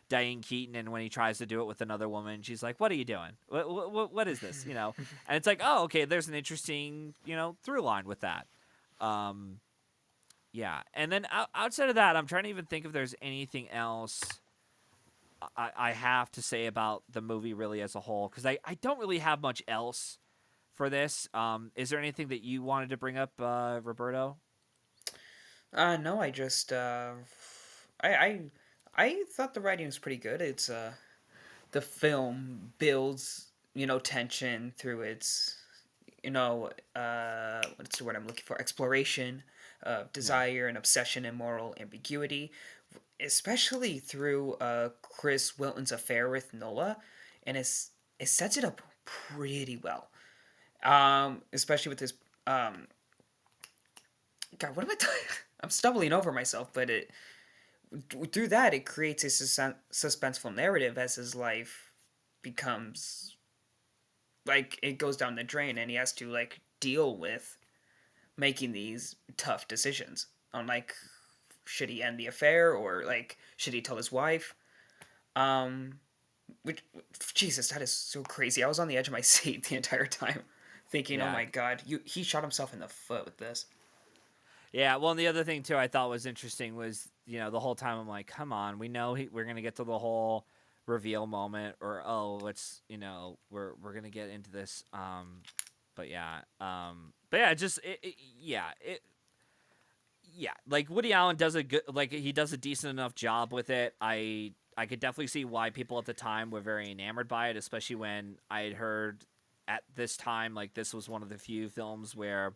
Diane Keaton, and when he tries to do it with another woman, she's like, "What are you doing? What is this?" You know, and it's like, oh, okay, there's an interesting, you know, through line with that. Um, yeah, and then outside of that, I'm trying to even think if there's anything else I have to say about the movie really as a whole because I don't really have much else for this. Is there anything that you wanted to bring up, Roberto? No, I just I I I thought the writing was pretty good. It's the film builds, tension through its, what's the word I'm looking for? Exploration, Yeah. desire and obsession and moral ambiguity, especially through Chris Wilton's affair with Nola, and it sets it up pretty well. Especially with this God, what am I doing? I'm stumbling over myself, but it through that it creates a suspenseful narrative as his life becomes like it goes down the drain, and he has to like deal with making these tough decisions on like should he end the affair or like should he tell his wife. Um, which Jesus, that is so crazy. I was on the edge of my seat the entire time, thinking, "Oh Yeah. my God, he shot himself in the foot with this." Yeah, well, and the other thing too I thought was interesting was, you know, the whole time I'm like, come on, we know we're gonna get to the whole reveal moment, or oh, let's, you know, we're gonna get into this. But yeah, just yeah, like Woody Allen does a good, like he does a decent enough job with it. I could definitely see why people at the time were very enamored by it, especially when I had heard at this time like this was one of the few films where,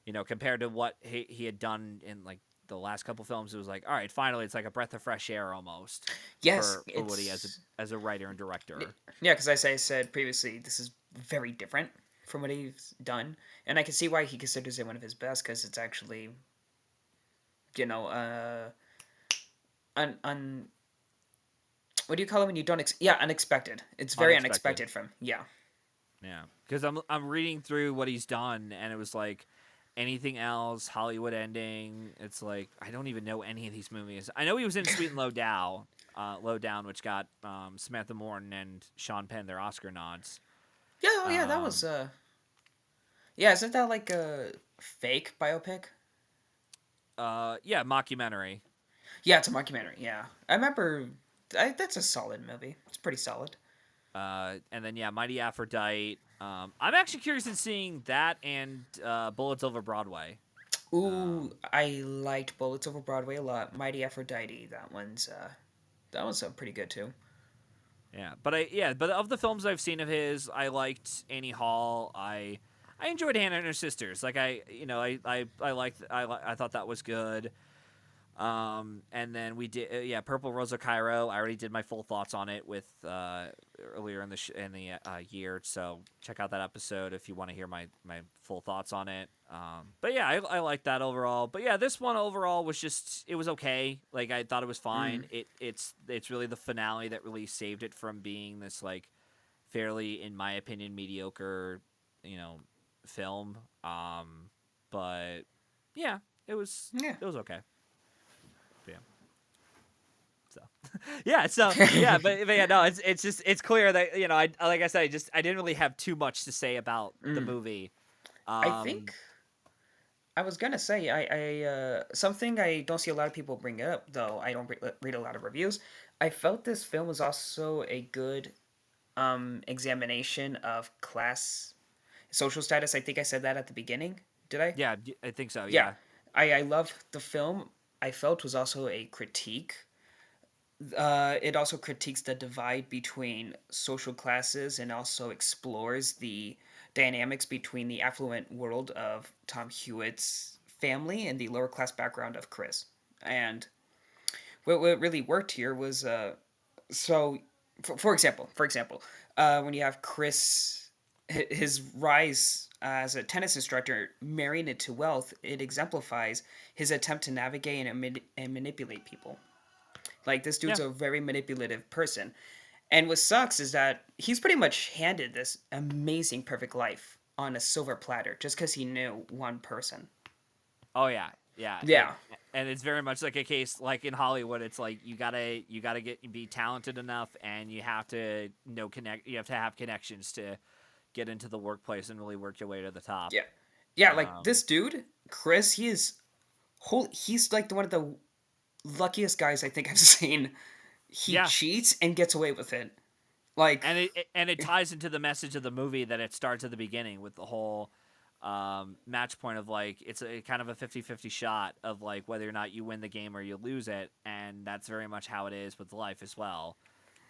you know, compared to what he had done in like the last couple films, it was like, all right, finally, it's like a breath of fresh air almost Yes, for Woody it's as a writer and director. yeah, because as I said previously, this is very different from what he's done, and I can see why he considers it one of his best because it's actually, you know, un what do you call it when you don't yeah, unexpected. It's very Unexpected, unexpected from yeah. yeah. Because I'm reading through what he's done, and it was like anything else, Hollywood Ending. It's like I don't even know any of these movies. I know he was in Sweet and Low Down, which got Samantha Morton and Sean Penn their Oscar nods. Yeah, oh yeah, that was Um, yeah, isn't that like a fake biopic? yeah, mockumentary. Yeah, it's a documentary. Yeah, I remember. That's a solid movie. It's pretty solid. And then yeah, Mighty Aphrodite. I'm actually curious in seeing that and Bullets Over Broadway. Ooh, Um, I liked Bullets Over Broadway a lot. Mighty Aphrodite. That one's pretty good too. Yeah, but of the films I've seen of his, I liked Annie Hall. I enjoyed Hannah and Her Sisters. Like I liked I thought that was good. And then we did, Purple Rosa Cairo. I already did my full thoughts on it with earlier in the year. So check out that episode if you want to hear my full thoughts on it. But yeah, I like that overall. But yeah, this one overall was it was okay. Like I thought it was fine. It's really the finale that really saved it from being this like fairly, in my opinion, mediocre, film. But yeah, it was Yeah. okay. Yeah. So yeah, but yeah, no, it's clear that I like I said, I didn't really have too much to say about the movie. I think I was gonna say I something I don't see a lot of people bring up, though I don't read a lot of reviews. I felt this film was also a good examination of class, social status. I think I said that at the beginning. Did I? Yeah, I think so. Yeah. Yeah. I love the film. I felt was also a critique. It also critiques the divide between social classes and also explores the dynamics between the affluent world of Tom Hewitt's family and the lower class background of Chris. And what really worked here was so for example, when you have Chris, his rise as a tennis instructor marrying it to wealth, it exemplifies his attempt to navigate and manipulate people. Like, this dude's Yeah. a very manipulative person. And what sucks is that he's pretty much handed this amazing perfect life on a silver platter just because he knew one person. Oh yeah. Yeah. Yeah. And it's very much like a case like in Hollywood. It's like you gotta be talented enough, and you have to You have to have connections to get into the workplace and really work your way to the top. Yeah. Yeah, like Um, this dude, Chris, he's like one of the luckiest guys I think I've seen. He yeah. cheats and gets away with it. Like, And it ties into the message of the movie that it starts at the beginning with the whole match point of like it's a kind of a 50-50 shot of like whether or not you win the game or you lose it, and that's very much how it is with life as well.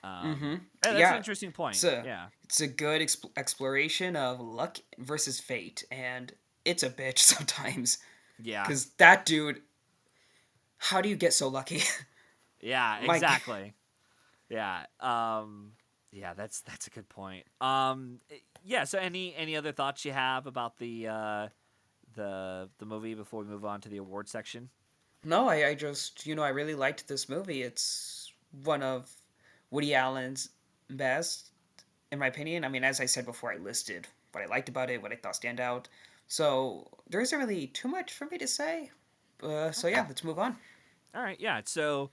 That's an yeah, interesting point. it's a Yeah. it's a good exploration of luck versus fate, and it's a bitch sometimes. Yeah. Because that dude, how do you get so lucky? Yeah, Like, exactly. Yeah. Yeah, that's a good point. Yeah, so any other thoughts you have about the movie before we move on to the award section? no, I just, I really liked this movie. It's one of Woody Allen's best, in my opinion. I mean, as I said before, I listed what I liked about it, what I thought stand out. So there isn't really too much for me to say. So Okay. yeah, let's move on. All right, yeah. So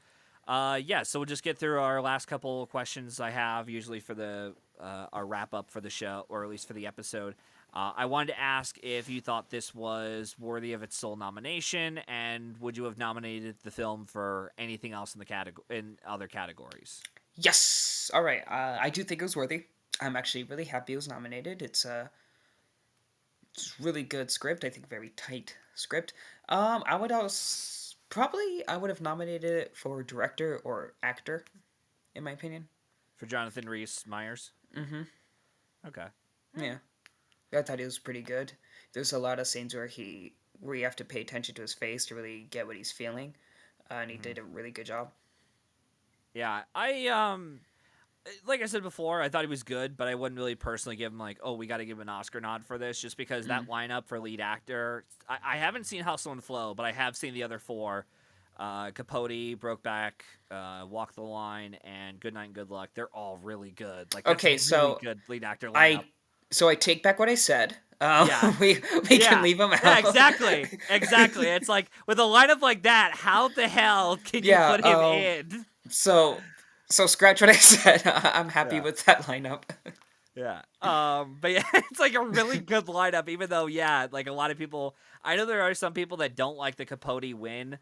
we'll just get through our last couple questions I have usually for the our wrap up for the show, or at least for the episode. I wanted to ask if you thought this was worthy of its sole nomination, and would you have nominated the film for anything else in the in other categories? Yes. All right. I do think it was worthy. I'm actually really happy it was nominated. It's really good script. I think very tight script. I would also probably I would have nominated it for director or actor, in my opinion. For Jonathan Rhys Meyers? Mm-hmm. Okay. Yeah, I thought it was pretty good. There's a lot of scenes where you have to pay attention to his face to really get what he's feeling, and he did a really good job. Yeah, like I said before, I thought he was good, but I wouldn't really personally give him like, oh, we got to give him an Oscar nod for this, just because that lineup for lead actor. I haven't seen Hustle and Flow, but I have seen the other four: Capote, Brokeback, Walk the Line, and Good Night and Good Luck. They're all really good. Like that's Okay, a really so good lead actor I lineup. I take back what I said. Yeah, We can yeah, leave him yeah, out. exactly. It's like with a lineup like that, how the hell can you Yeah. put him in? So scratch what I said. I'm happy Yeah. with that lineup. Yeah. But yeah, it's like a really good lineup, even though, yeah, like a lot of people, I know there are some people that don't like the Capote win,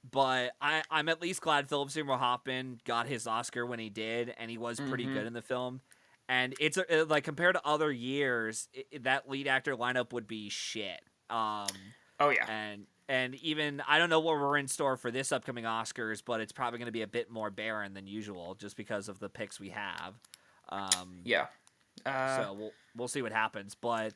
but I'm at least glad Philip Seymour Hoffman got his Oscar when he did, and he was pretty good in the film. And it's like compared to other years, that lead actor lineup would be shit. Oh yeah. And even I don't know what we're in store for this upcoming Oscars, but it's probably going to be a bit more barren than usual just because of the picks we have. Um, Yeah. Uh, so we'll see what happens, but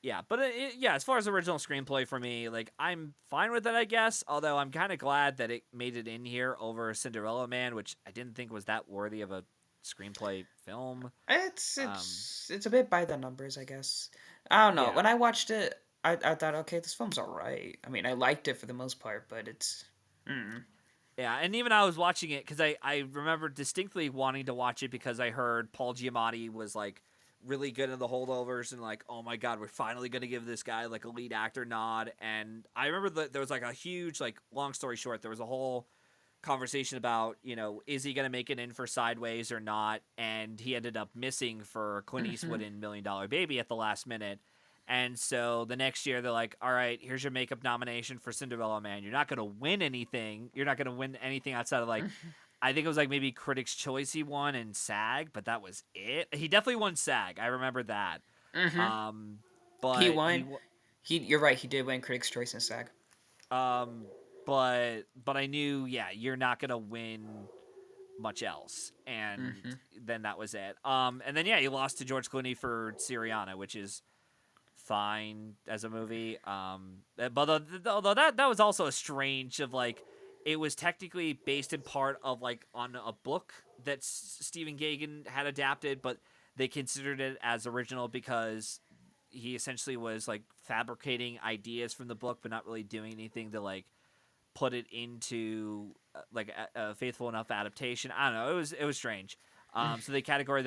yeah, but yeah, as far as original screenplay for me, like I'm fine with it, I guess. Although I'm kind of glad that it made it in here over Cinderella Man, which I didn't think was that worthy of a screenplay film. it's Um, it's it's a bit by the numbers, I guess. I don't know. yeah, When I watched it, I thought, okay, this film's alright. I mean, I liked it for the most part, but it's. Mm. yeah, and even I was watching it because I remember distinctly wanting to watch it because I heard Paul Giamatti was like really good in the holdovers and like, oh my god, we're finally gonna give this guy like a lead actor nod. And I remember that there was like a huge, like, long story short, there was a whole conversation about, is he gonna make it in for Sideways or not? And he ended up missing for Clint Eastwood in Million Dollar Baby at the last minute. And so the next year they're like, all right, here's your makeup nomination for Cinderella Man. You're not going to win anything. You're not going to win anything outside of like, I think it was like maybe Critics' Choice he won and SAG, but that was it. He definitely won SAG. I remember that. Mm-hmm. Um, He but won. You're right. He did win Critics' Choice and SAG. um, but I knew, yeah, you're not going to win much else. And Mm-hmm. then that was it. And then, yeah, he lost to George Clooney for Syriana, which is fine as a movie. But although that was also a strange of like, it was technically based in part of like on a book that Stephen Gaghan had adapted, but they considered it as original because he essentially was like fabricating ideas from the book, but not really doing anything to like put it into like a faithful enough adaptation. I don't know. It was strange. So they categorized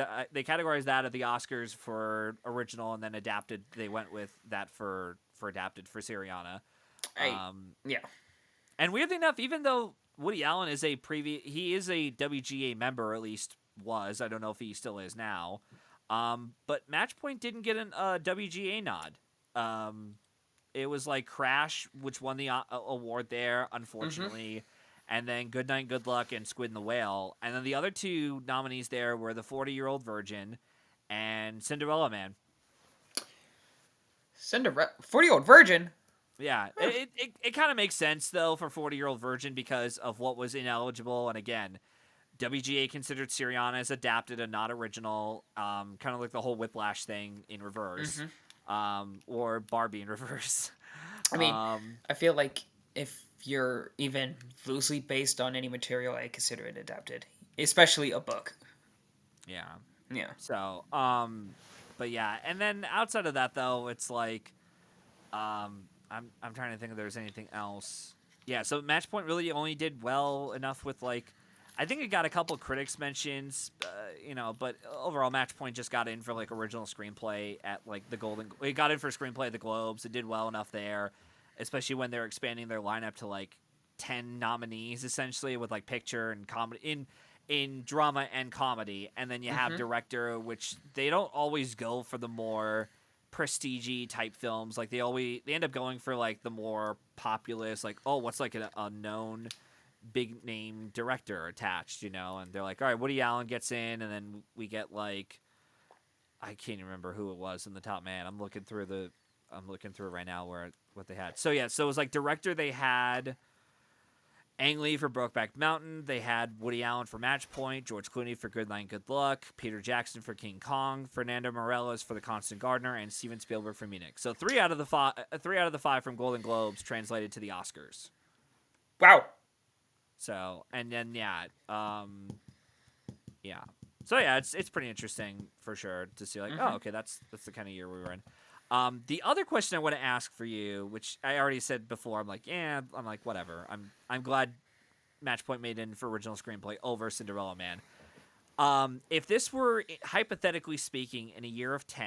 that at the Oscars for original, and then adapted. They went with that for adapted for Syriana. I Um, yeah. and weirdly enough, even though Woody Allen is he is a WGA member, at least was. I don't know if he still is now. But Matchpoint didn't get a WGA nod. Um, it was like Crash, which won the award there, Mm-hmm. unfortunately, and then Good Night, Good Luck, and Squid and the Whale. And then the other two nominees there were The 40-Year-Old Virgin and Cinderella Man. Cinderella, 40-year-old virgin. Yeah, Huh. it kind of makes sense, though, for 40-Year-Old Virgin because of what was ineligible. And again, WGA considered Syriana as adapted and not original, kind of like the whole Whiplash thing in reverse, Mm-hmm. or Barbie in reverse. I mean, um, I feel like if you're even loosely based on any material, I consider it adapted, especially a book. yeah. Yeah. So, but yeah, and then outside of that, though, it's like, I'm trying to think if there's anything else. Yeah, so Matchpoint really only did well enough with like, I think it got a couple critics mentions, but overall Matchpoint just got in for like original screenplay at like the Golden. It got in for screenplay at the Globes. It did well enough there, especially when they're expanding their lineup to like 10 nominees essentially with like picture and comedy in drama and comedy, and then you have Mm-hmm. director, which they don't always go for the more prestige type films. Like they end up going for like the more populist, like, oh, what's like a known big name director attached, and they're like, all right, Woody Allen gets in, and then we get like, I can't even remember who it was in the top man. I'm looking through it right now what they had. So yeah, so it was like director, they had Ang Lee for Brokeback Mountain. They had Woody Allen for Match Point, George Clooney for Good Night, Good Luck, Peter Jackson for King Kong, Fernando Morelos for The Constant Gardener, and Steven Spielberg for Munich. So three out of the five from Golden Globes translated to the Oscars. Wow. So, and then yeah. So yeah, it's pretty interesting for sure to see like, Mm-hmm. oh, okay, that's the kind of year we were in. The other question I want to ask for you, which I already said before, I'm like whatever. I'm glad Matchpoint made in for original screenplay over Cinderella Man. If this were hypothetically speaking in a year of 10,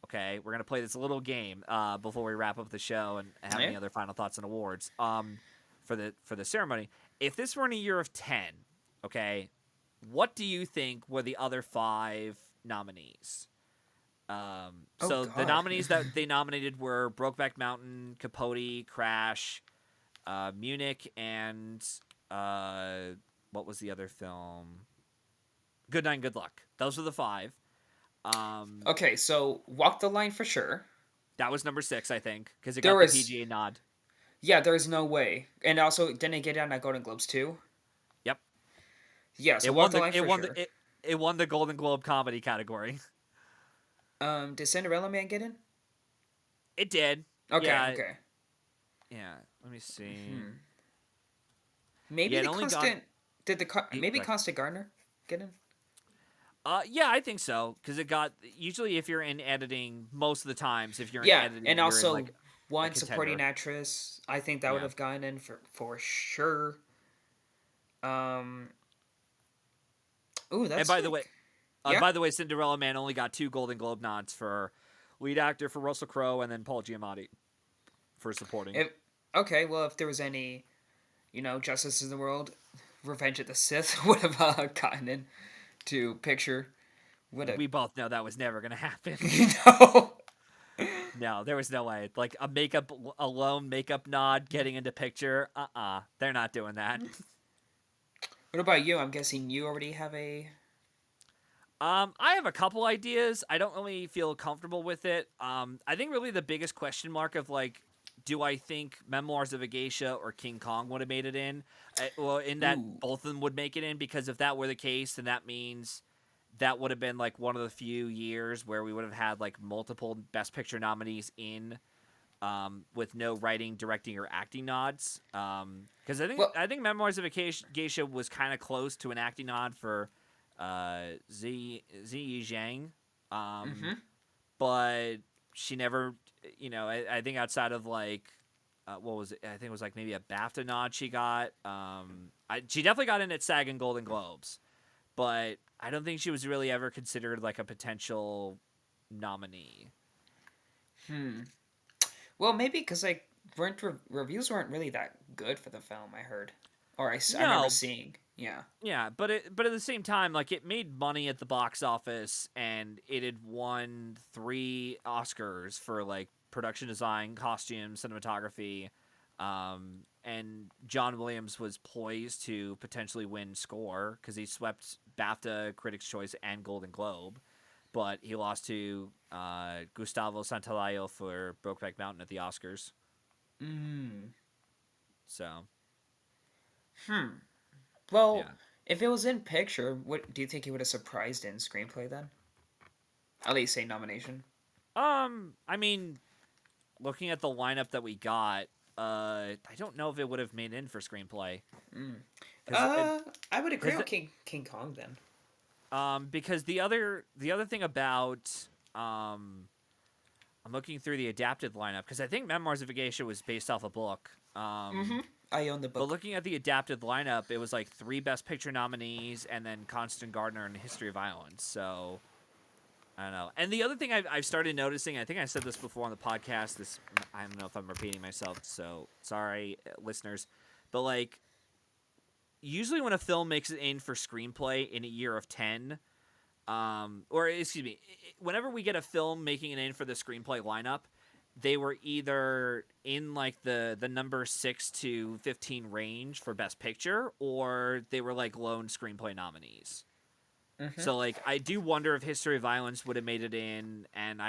okay, we're gonna play this little game before we wrap up the show and have Yeah. any other final thoughts and awards for the ceremony. If this were in a year of 10, okay, what do you think were the other 5 nominees? Oh So the God. nominees that they nominated were Brokeback Mountain, Capote, Crash, Munich, and what was the other film? Good Night, Good Luck. Those were the 5. Okay, so Walk the Line for sure. That was number 6, I think, because it There got the was PGA nod. Yeah, there's no way. And also, didn't it get on at Golden Globes too? Yep. Yeah, so It Walk won the the Line it for won sure. the it won the Golden Globe comedy category. Did Cinderella Man get in? It did. Okay, Yeah. okay. Yeah. Let me see. Hmm. Maybe Yeah, it the only got constant. Did the maybe like Constant Gardner get in? yeah, I think so cuz it got usually if you're in editing most of the times if you're in Yeah, editing and you're in also like a one supporting contender. actress. I think that would Yeah. have gotten in for sure. Um. Ooh, And that's like. Yeah. by the way, Cinderella Man only got 2 Golden Globe nods for lead actor for Russell Crowe and then Paul Giamatti for supporting. If okay, well, if there was any, justice in the world, Revenge of the Sith would have gotten in to picture. Would have. We both know that was never going to happen. No. No, there was no way. Like a alone makeup nod getting into picture. They're not doing that. What about you? I'm guessing you already have a. I have a couple ideas. I don't really feel comfortable with it. I think really the biggest question mark of like, do I think Memoirs of a Geisha or King Kong would have made it in? Well, in that Ooh. both of them would make it in because if that were the case, then that means that would have been like one of the few years where we would have had like multiple Best Picture nominees in with no writing, directing, or acting nods. Because Well. I think Memoirs of a Geisha was kind of close to an acting nod for Zi Zhang, Mm-hmm. but she never. I think outside of like. What was it? I think it was like maybe a BAFTA nod she got. She definitely got in at SAG and Golden Globes, but I don't think she was really ever considered like a potential nominee. Hmm. Well, maybe because like reviews weren't really that good for the film. I heard, or I remember No, seeing. Yeah. yeah, but at the same time, like it made money at the box office, and it had won 3 Oscars for like production design, costume, cinematography, and John Williams was poised to potentially win score because he swept BAFTA, Critics' Choice, and Golden Globe, but he lost to Gustavo Santaolalla for Brokeback Mountain at the Oscars. Hmm. So Hmm. Well, yeah. if it was in picture, what do you think he would have surprised in screenplay then? At least say nomination. I mean, looking at the lineup that we got, I don't know if it would have made in for screenplay Mm. because I would agree because on King Kong then. because the other thing about um I'm looking through the adapted lineup because I think Memoirs of a Geisha was based off a book. Mm-hmm. I own the But book. looking at the adapted lineup, it was like 3 Best Picture nominees and then Constant Gardner and History of Violence. So I don't know. And the other thing I've started noticing, I think I said this before on the podcast. This I don't know if I'm repeating myself, so sorry, listeners. But like, usually when a film makes it in for screenplay in a year of 10, or excuse me, whenever we get a film making it in for the screenplay lineup, they were either in like the number 6 to 15 range for Best Picture, or they were like lone screenplay nominees. Mm-hmm. So like I do wonder if History of Violence would have made it in, and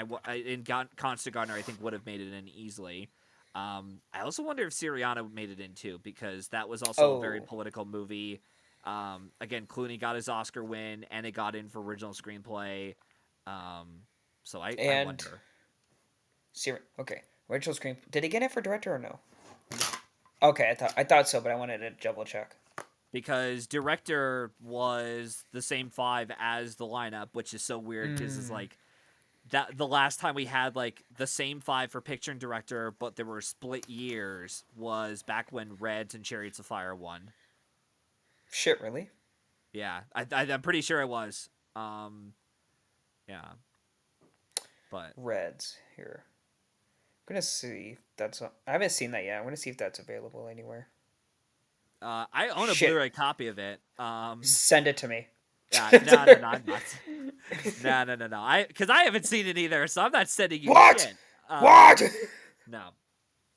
Constant Gardner I think would have made it in easily. I also wonder if Syriana made it in too because that was also a very Oh, political movie. Again, Clooney got his Oscar win, and it got in for original screenplay. So I and wonder Okay. Original screen. Did he get it for director or no? Okay, I thought so, but I wanted to double check. because director was the same 5 as the lineup, which is so weird because it's Mm. like that the last time we had like the same 5 for picture and director, but there were split years was back when Reds and Chariots of Fire won. Shit, really? Yeah, I'm pretty sure it was. Yeah, but Reds here. I'm gonna see if that's. I haven't seen that yet. I'm gonna see if that's available anywhere. I own a Shit. Blu-ray copy of it. Send it to me. Yeah, no, I'm not. No. Because I haven't seen it either, so I'm not sending you What? shit. What? No,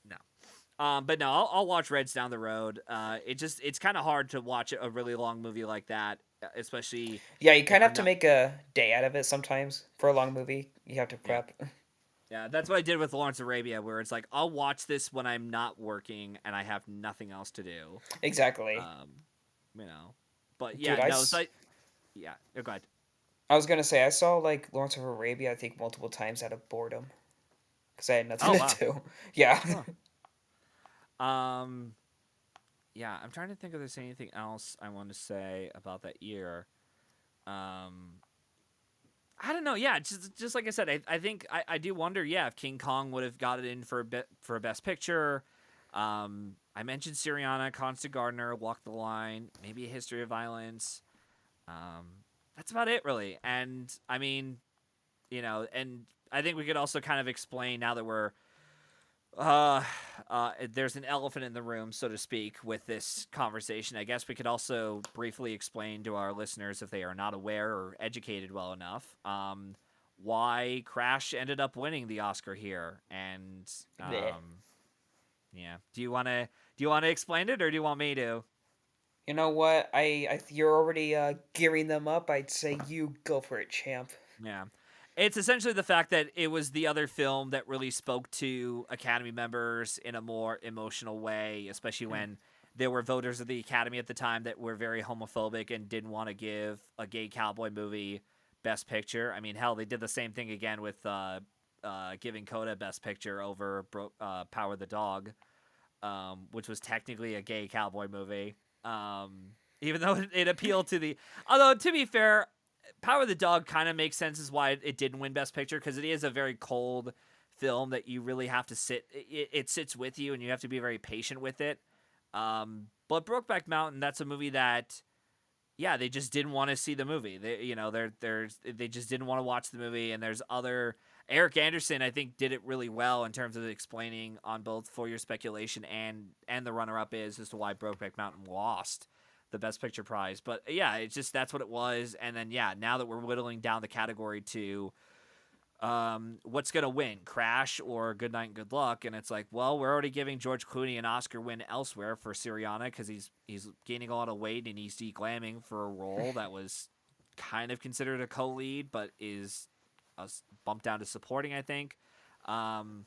no. But no, I'll watch Reds down the road. It's kind of hard to watch a really long movie like that, especially Yeah, you if kind of I'm have to not. make a day out of it sometimes for a long movie. You have to Yeah, prep. Yeah, that's what I did with Lawrence Arabia, where it's like I'll watch this when I'm not working and I have nothing else to do. Exactly. Um, you know, but Dude, yeah, no, it's like yeah. Go ahead. I was gonna say I saw like Lawrence of Arabia I think multiple times out of boredom because I had Oh nothing wow. to do. Yeah. Huh. Um. Yeah, I'm trying to think if there's anything else I want to say about that year. Um. I don't know. Yeah, just like I said, I think I do wonder. Yeah, if King Kong would have got it in for a bit for a Best Picture. I mentioned Syriana, Constant Gardener, Walk the Line, maybe A History of Violence. That's about it, really. And I mean, and I think we could also kind of explain now that we're uh, there's an elephant in the room, so to speak, with this conversation. I guess we could also briefly explain to our listeners, if they are not aware or educated well enough, why Crash ended up winning the Oscar here. And Bleh. yeah, do you want to explain it, or do you want me to? You know what? You're already gearing them up. I'd say you go for it, champ. Yeah. It's essentially the fact that it was the other film that really spoke to Academy members in a more emotional way, especially when there were voters of the Academy at the time that were very homophobic and didn't want to give a gay cowboy movie Best Picture. I mean, hell, they did the same thing again with giving Coda Best Picture over Power of the Dog, which was technically a gay cowboy movie. Even though it appealed to the. Although, to be fair, Power of the Dog kind of makes sense as why it didn't win Best Picture, because it is a very cold film that you really have to it sits with you and you have to be very patient with it. But Brokeback Mountain, that's a movie that, yeah, they just didn't want to see the movie. They just didn't want to watch the movie. And there's other Eric Anderson, I think, did it really well in terms of explaining on both For Your Speculation and the runner up is as to why Brokeback Mountain lost the Best Picture prize. But yeah, it's just that's what it was. And then yeah, now that we're whittling down the category to what's gonna win, Crash or Good Night and Good Luck, and it's like, well, we're already giving George Clooney an Oscar win elsewhere for Syriana because he's gaining a lot of weight and he's declamming for a role that was kind of considered a co-lead, but is a bumped down to supporting, I think. Um,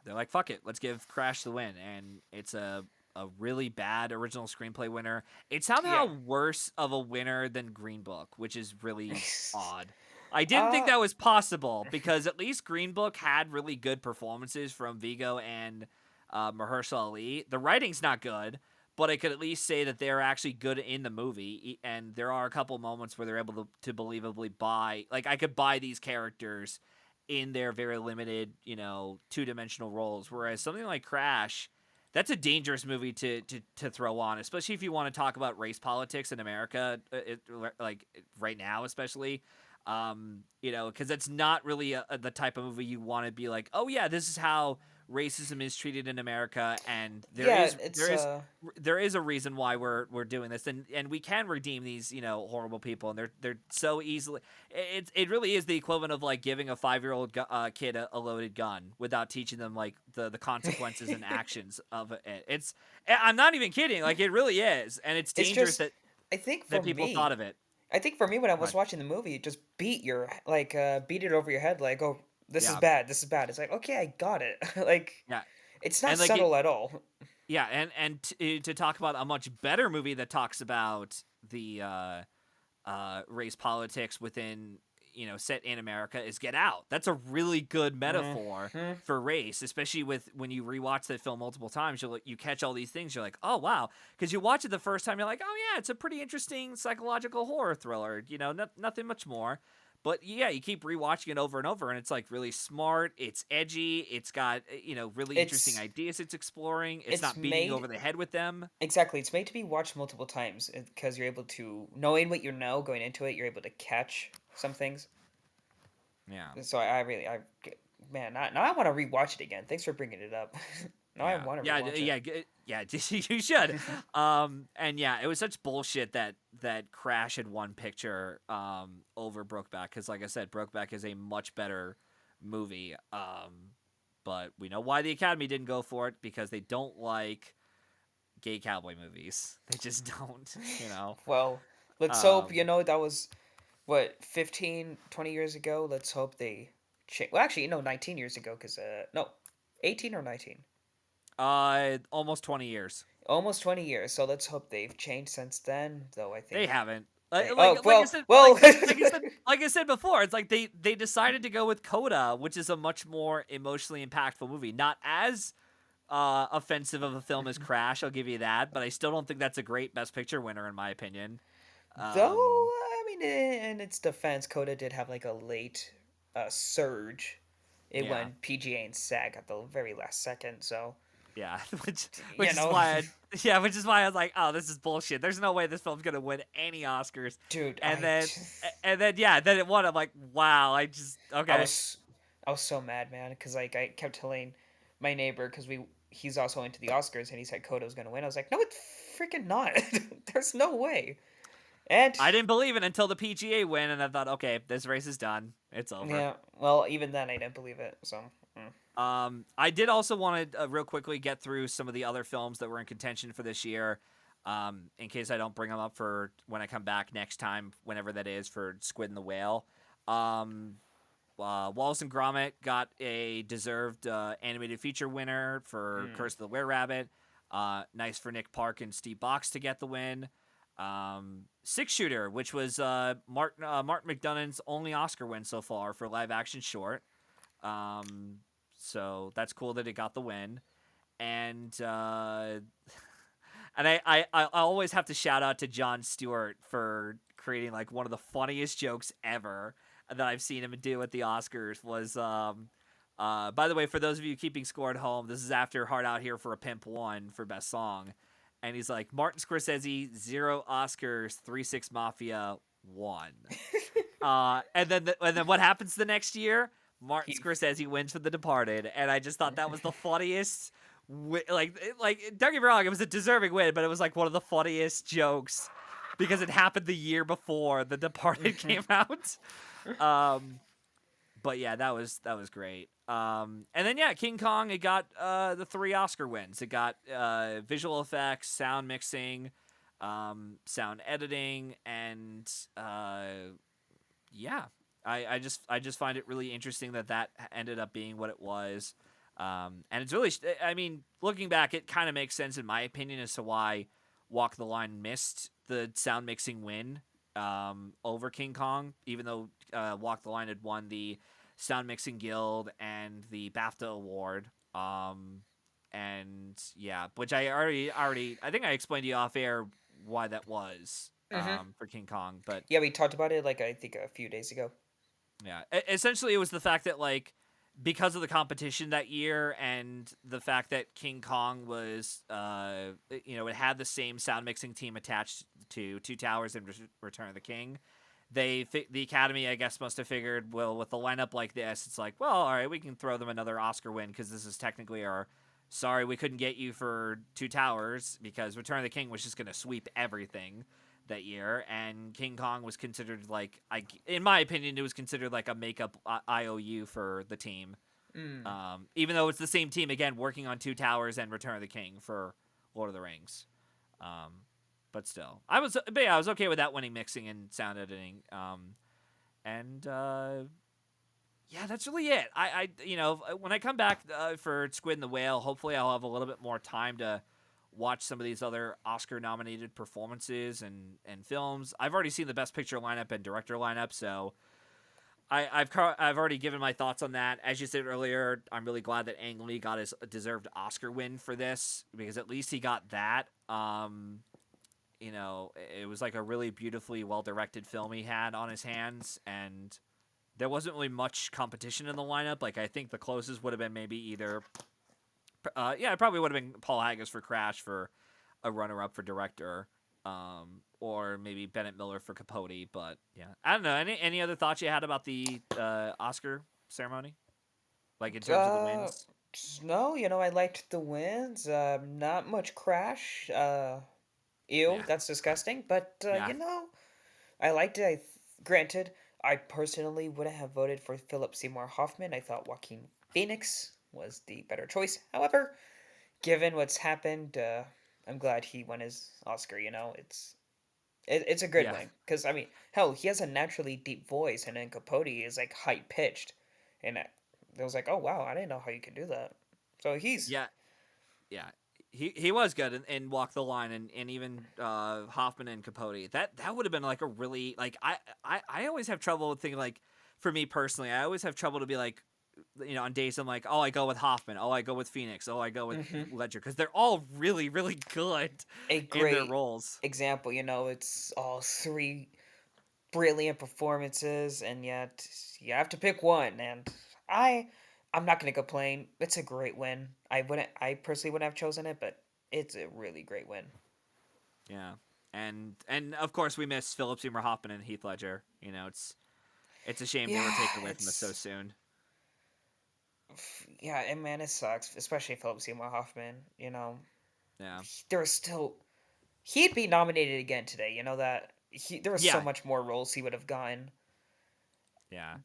they're like, fuck it, let's give Crash the win, and it's a really bad original screenplay winner. It's somehow Yeah. worse of a winner than Green Book, which is really odd. I didn't think uh, that was possible because at least Green Book had really good performances from Vigo and Mahershala Ali. The writing's not good, but I could at least say that they're actually good in the movie. And there are a couple moments where they're able to believably buy, like, I could buy these characters in their very limited, two-dimensional roles. Whereas something like Crash, that's a dangerous movie to throw on, especially if you want to talk about race politics in America, like right now, especially. Because it's not really the type of movie you want to be like, oh yeah, this is how racism is treated in America, and there yeah, is it's there is there is a reason why we're doing this, and we can redeem these horrible people, and they're so easily. It really is the equivalent of like giving a 5-year-old kid a loaded gun without teaching them like the consequences and actions of it. I'm not even kidding, like it really is, and it's it's dangerous just I think for that people thought me, of it. when I was But watching the movie, just beat it over your head like, oh, this is yeah, bad, this is bad. It's like, okay, I got it. Like, yeah, it's not and like it. subtle at all. Yeah, and to talk about a much better movie that talks about the race politics within set in America is Get Out. That's a really good metaphor Mhm. for race, especially with when you rewatch that film multiple times. You catch all these things. You're like, oh wow, because you watch it the first time, you're like, oh yeah, it's a pretty interesting psychological horror thriller. Nothing much more. But yeah, you keep rewatching it over and over, and it's like really smart. It's edgy. It's got really interesting It's ideas it's exploring. It's it's not beating you made over the head with them. exactly. It's made to be watched multiple times because you're able to, knowing what you know going into it, you're able to catch some things. Yeah, So I really, man, now I want to rewatch it again. Thanks for bringing it up. Now I yeah, want to yeah, rewatch it. yeah, yeah. You should. And yeah, it was such bullshit that Crash had won picture over Brokeback, because like I said, Brokeback is a much better movie. But we know why the Academy didn't go for it, because they don't like gay cowboy movies. They just don't. You know. Well, let's hope, Um, that was what, 15, 20 years ago. Let's hope they Well, actually, no, 19 years ago, because no, 18 or 19. Almost 20 years. Almost 20 years. So let's hope they've changed since then. Though I They think haven't. they. Like Oh like I well, said, well. like I said before, it's like they decided to go with Coda, which is a much more emotionally impactful movie. Not as offensive of a film as Crash, I'll give you that, but I still don't think that's a great Best Picture winner in my opinion. Though Um, I mean, in its defense, Coda did have like a late surge. It yeah, went PGA and SAG at the very last second. So yeah, which you is know, why which is why I was like, oh, this is bullshit. There's no way this film's gonna win any Oscars. dude, And then yeah, then it won. I'm like, wow, I just I okay. was I was so mad, man, because like I kept telling my neighbor because he's also into the Oscars and he said Coda was gonna win. I was like, no, it's freaking not. There's no way. And I didn't believe it until the PGA win, and I thought, okay, this race is done. It's over. yeah, well, even then I didn't believe it. So mm. I did also want to real quickly get through some of the other films that were in contention for this year, in case I don't bring them up for when I come back next time, whenever that is, for Squid and the Whale. Um, Wallace and Gromit got a deserved animated feature winner for Mm. Curse of the Were-Rabbit. Nice for Nick Park and Steve Box to get the win. Six Shooter, which was Martin McDonagh's only Oscar win so far for live action short. Um, so that's cool that it got the win. And and I always have to shout out to Jon Stewart for creating like one of the funniest jokes ever that I've seen him do at the Oscars. Was by the way, for those of you keeping score at home, this is after Hard Out Here for a Pimp won for Best Song. And he's like, Martin Scorsese, 0 Oscars, 3-6 Mafia, 1. And then what happens the next year? Martin He Scorsese wins for The Departed, and I just thought that was the funniest. Like don't get me wrong, it was a deserving win, but it was like one of the funniest jokes because it happened the year before The Departed came out. Um, but yeah, that was great. And then yeah, King Kong. It got the 3 Oscar wins. It got visual effects, sound mixing, sound editing, and yeah, I just find it really interesting that ended up being what it was. And it's really, I mean, looking back, it kind of makes sense in my opinion as to why Walk the Line missed the sound mixing win over King Kong, even though Walk the Line had won the Sound Mixing Guild and the BAFTA award. And yeah, which I already I think I explained to you off air why that was hmm for King Kong, but Yeah, we talked about it like I think a few days ago. yeah, essentially it was the fact that like because of the competition that year and the fact that King Kong was it had the same sound mixing team attached to Two Towers and Return of the King. The Academy, I guess, must have figured, well, with a lineup like this, it's like, well, all right, we can throw them another Oscar win because this is technically our. Sorry, we couldn't get you for Two Towers because Return of the King was just going to sweep everything that year, and King Kong was considered like, in my opinion, it was considered like a makeup IOU for the team. Mm. Even though it's the same team again working on Two Towers and Return of the King for Lord of the Rings. Um, but still, but yeah, I was okay with that winning mixing and sound editing. And yeah, that's really it. When I come back for Squid and the Whale, hopefully I'll have a little bit more time to watch some of these other Oscar-nominated performances and films. I've already seen the Best Picture lineup and director lineup, so I've already given my thoughts on that. As you said earlier, I'm really glad that Ang Lee got his deserved Oscar win for this because at least he got that. It was like a really beautifully well-directed film he had on his hands, and there wasn't really much competition in the lineup. Like, I think the closest would have been maybe either, it probably would have been Paul Haggis for Crash for a runner-up for director, or maybe Bennett Miller for Capote. But yeah, I don't know. Any other thoughts you had about the Oscar ceremony, like in terms of the Uh, wins? no, I liked the wins. Not much Crash. Ew, Yeah, that's disgusting. But yeah, I liked it. Granted, I personally wouldn't have voted for Philip Seymour Hoffman. I thought Joaquin Phoenix was the better choice. However, given what's happened, I'm glad he won his Oscar. It's a good yeah, win because I mean, hell, he has a naturally deep voice, and then Capote is like high pitched, and it was like, oh wow, I didn't know how you could do that. So he's Yeah, yeah. He was good in Walk the Line, and even Hoffman and Capote. That would have been like a really like I always have trouble with thinking like for me personally, I always have trouble to be like, on days I'm like, oh, I go with Hoffman, oh, I go with Phoenix, oh, I go with hmm Ledger, because they're all really really good a in their great roles. example. It's all three brilliant performances, and yet you have to pick one. And I, I'm not gonna complain. It's a great win. I personally wouldn't have chosen it, but it's a really great win. Yeah, and of course we miss Philip Seymour Hoffman and Heath Ledger. It's a shame they were Yeah, taken away from us so soon. yeah, and man, it sucks, especially Philip Seymour Hoffman. Yeah, There was still he'd be nominated again today. That there was so yeah, much more roles he would have gotten. yeah.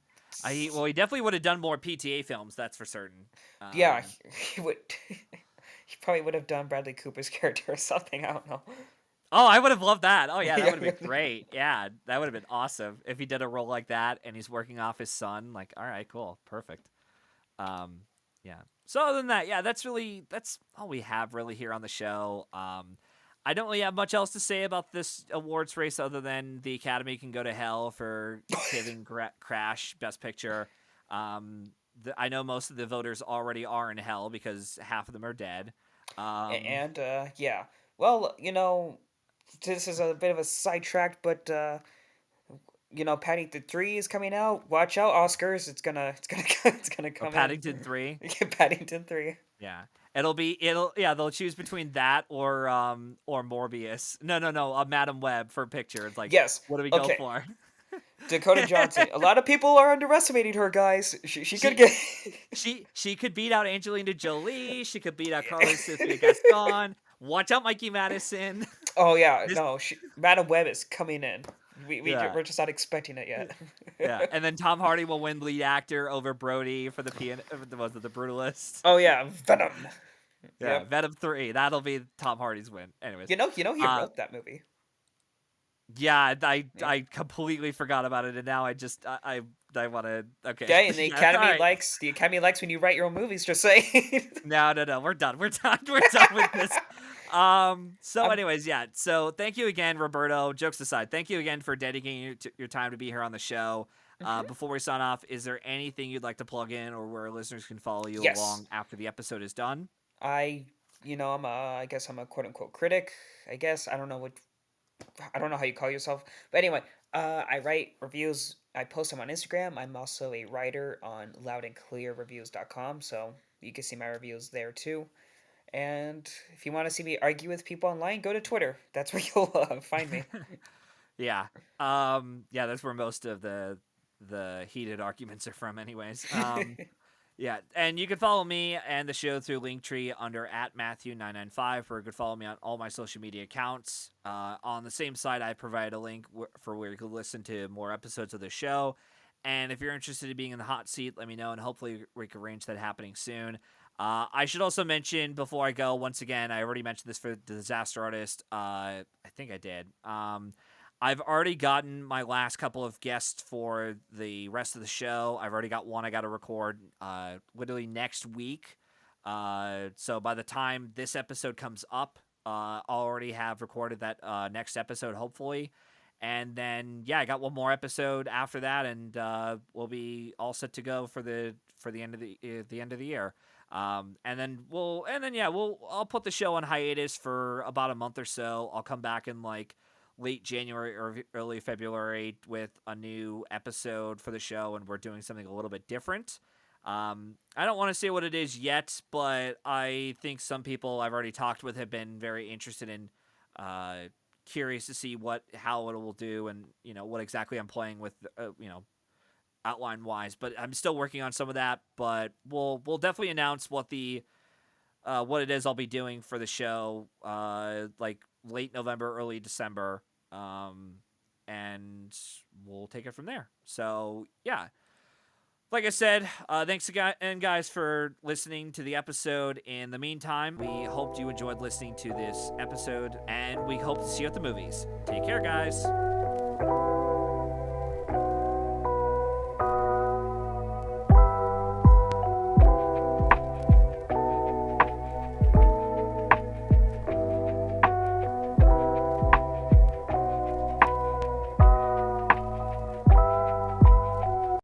He definitely would have done more PTA films. That's for certain. Yeah, Um, he would. He probably would have done Bradley Cooper's character or something. I don't know. oh, I would have loved that. Oh yeah, that Yeah. would have been great. Yeah, that would have been awesome if he did a role like that and he's working off his son. Like, all right, cool, perfect. Um, yeah. So other than that, yeah, that's all we have really here on the show. I don't really have much else to say about this awards race other than the Academy can go to hell for giving Crash Best Picture. I know most of the voters already are in hell because half of them are dead. Um, And yeah. Well, this is a bit of a sidetrack, but Paddington 3 is coming out. Watch out, Oscars. It's gonna it's gonna or come in. Paddington 3. Paddington 3. Yeah. They'll choose between that or Morbius. No, Madam Web for picture. It's like, Yes. what do we go Okay. for? Dakota Johnson. A lot of people are underestimating her, guys. She could she get. she could beat out Angelina Jolie. She could beat out Carlos Sophia Gaston. Watch out, Mikey Madison. Oh yeah, This, no. Madam Web is coming in. yeah, We're just not expecting it yet. yeah. And then Tom Hardy will win lead actor over Brody for the Brutalist. Oh yeah, Venom. Yeah, Yep. Venom 3. That'll be Tom Hardy's win. Anyways, He uh, wrote that movie. yeah, Yeah. I completely forgot about it, and now I want to. Okay, Okay, and yeah, all right. The Academy likes when you write your own movies. Just say. No, we're done. We're done. We're done with this. So, I'm, anyways, yeah. So, thank you again, Roberto. Jokes aside, thank you again for dedicating your time to be here on the show. Mhm. Before we sign off, is there anything you'd like to plug in, or where listeners can follow you Yes, along after the episode is done? I. I guess I'm a quote unquote critic. I guess I don't know how you call yourself, but anyway, I write reviews. I post them on Instagram. I'm also a writer on loudandclearreviews.com, so you can see my reviews there too. And if you want to see me argue with people online, go to Twitter. That's where you'll find me. Yeah. Yeah, that's where most of the heated arguments are from, anyways. Yeah, and you can follow me and the show through Linktree under @Matthew995, or you could follow me on all my social media accounts. On the same site, I provide a link for where you can listen to more episodes of the show. And if you're interested in being in the hot seat, let me know, and hopefully we can arrange that happening soon. I should also mention before I go, once again, I already mentioned this for the Disaster Artist. I think I did. I've already gotten my last couple of guests for the rest of the show. I've already got one I got to record literally next week. So by the time this episode comes up, I'll already have recorded that next episode, hopefully. And then, yeah, I got one more episode after that, and we'll be all set to go for the end of the end of the year. I'll put the show on hiatus for about a month or so. I'll come back in like late January or early February with a new episode for the show, and we're doing something a little bit different. I don't want to say what it is yet, but I think some people I've already talked with have been very interested in, curious to see how it will do, and what exactly I'm playing with, outline wise. But I'm still working on some of that. But we'll definitely announce what it is I'll be doing for the show, like late November, early December. And we'll take it from there. So, yeah. Like I said, thanks again, guys, for listening to the episode. In the meantime, we hope you enjoyed listening to this episode, and we hope to see you at the movies. Take care, guys.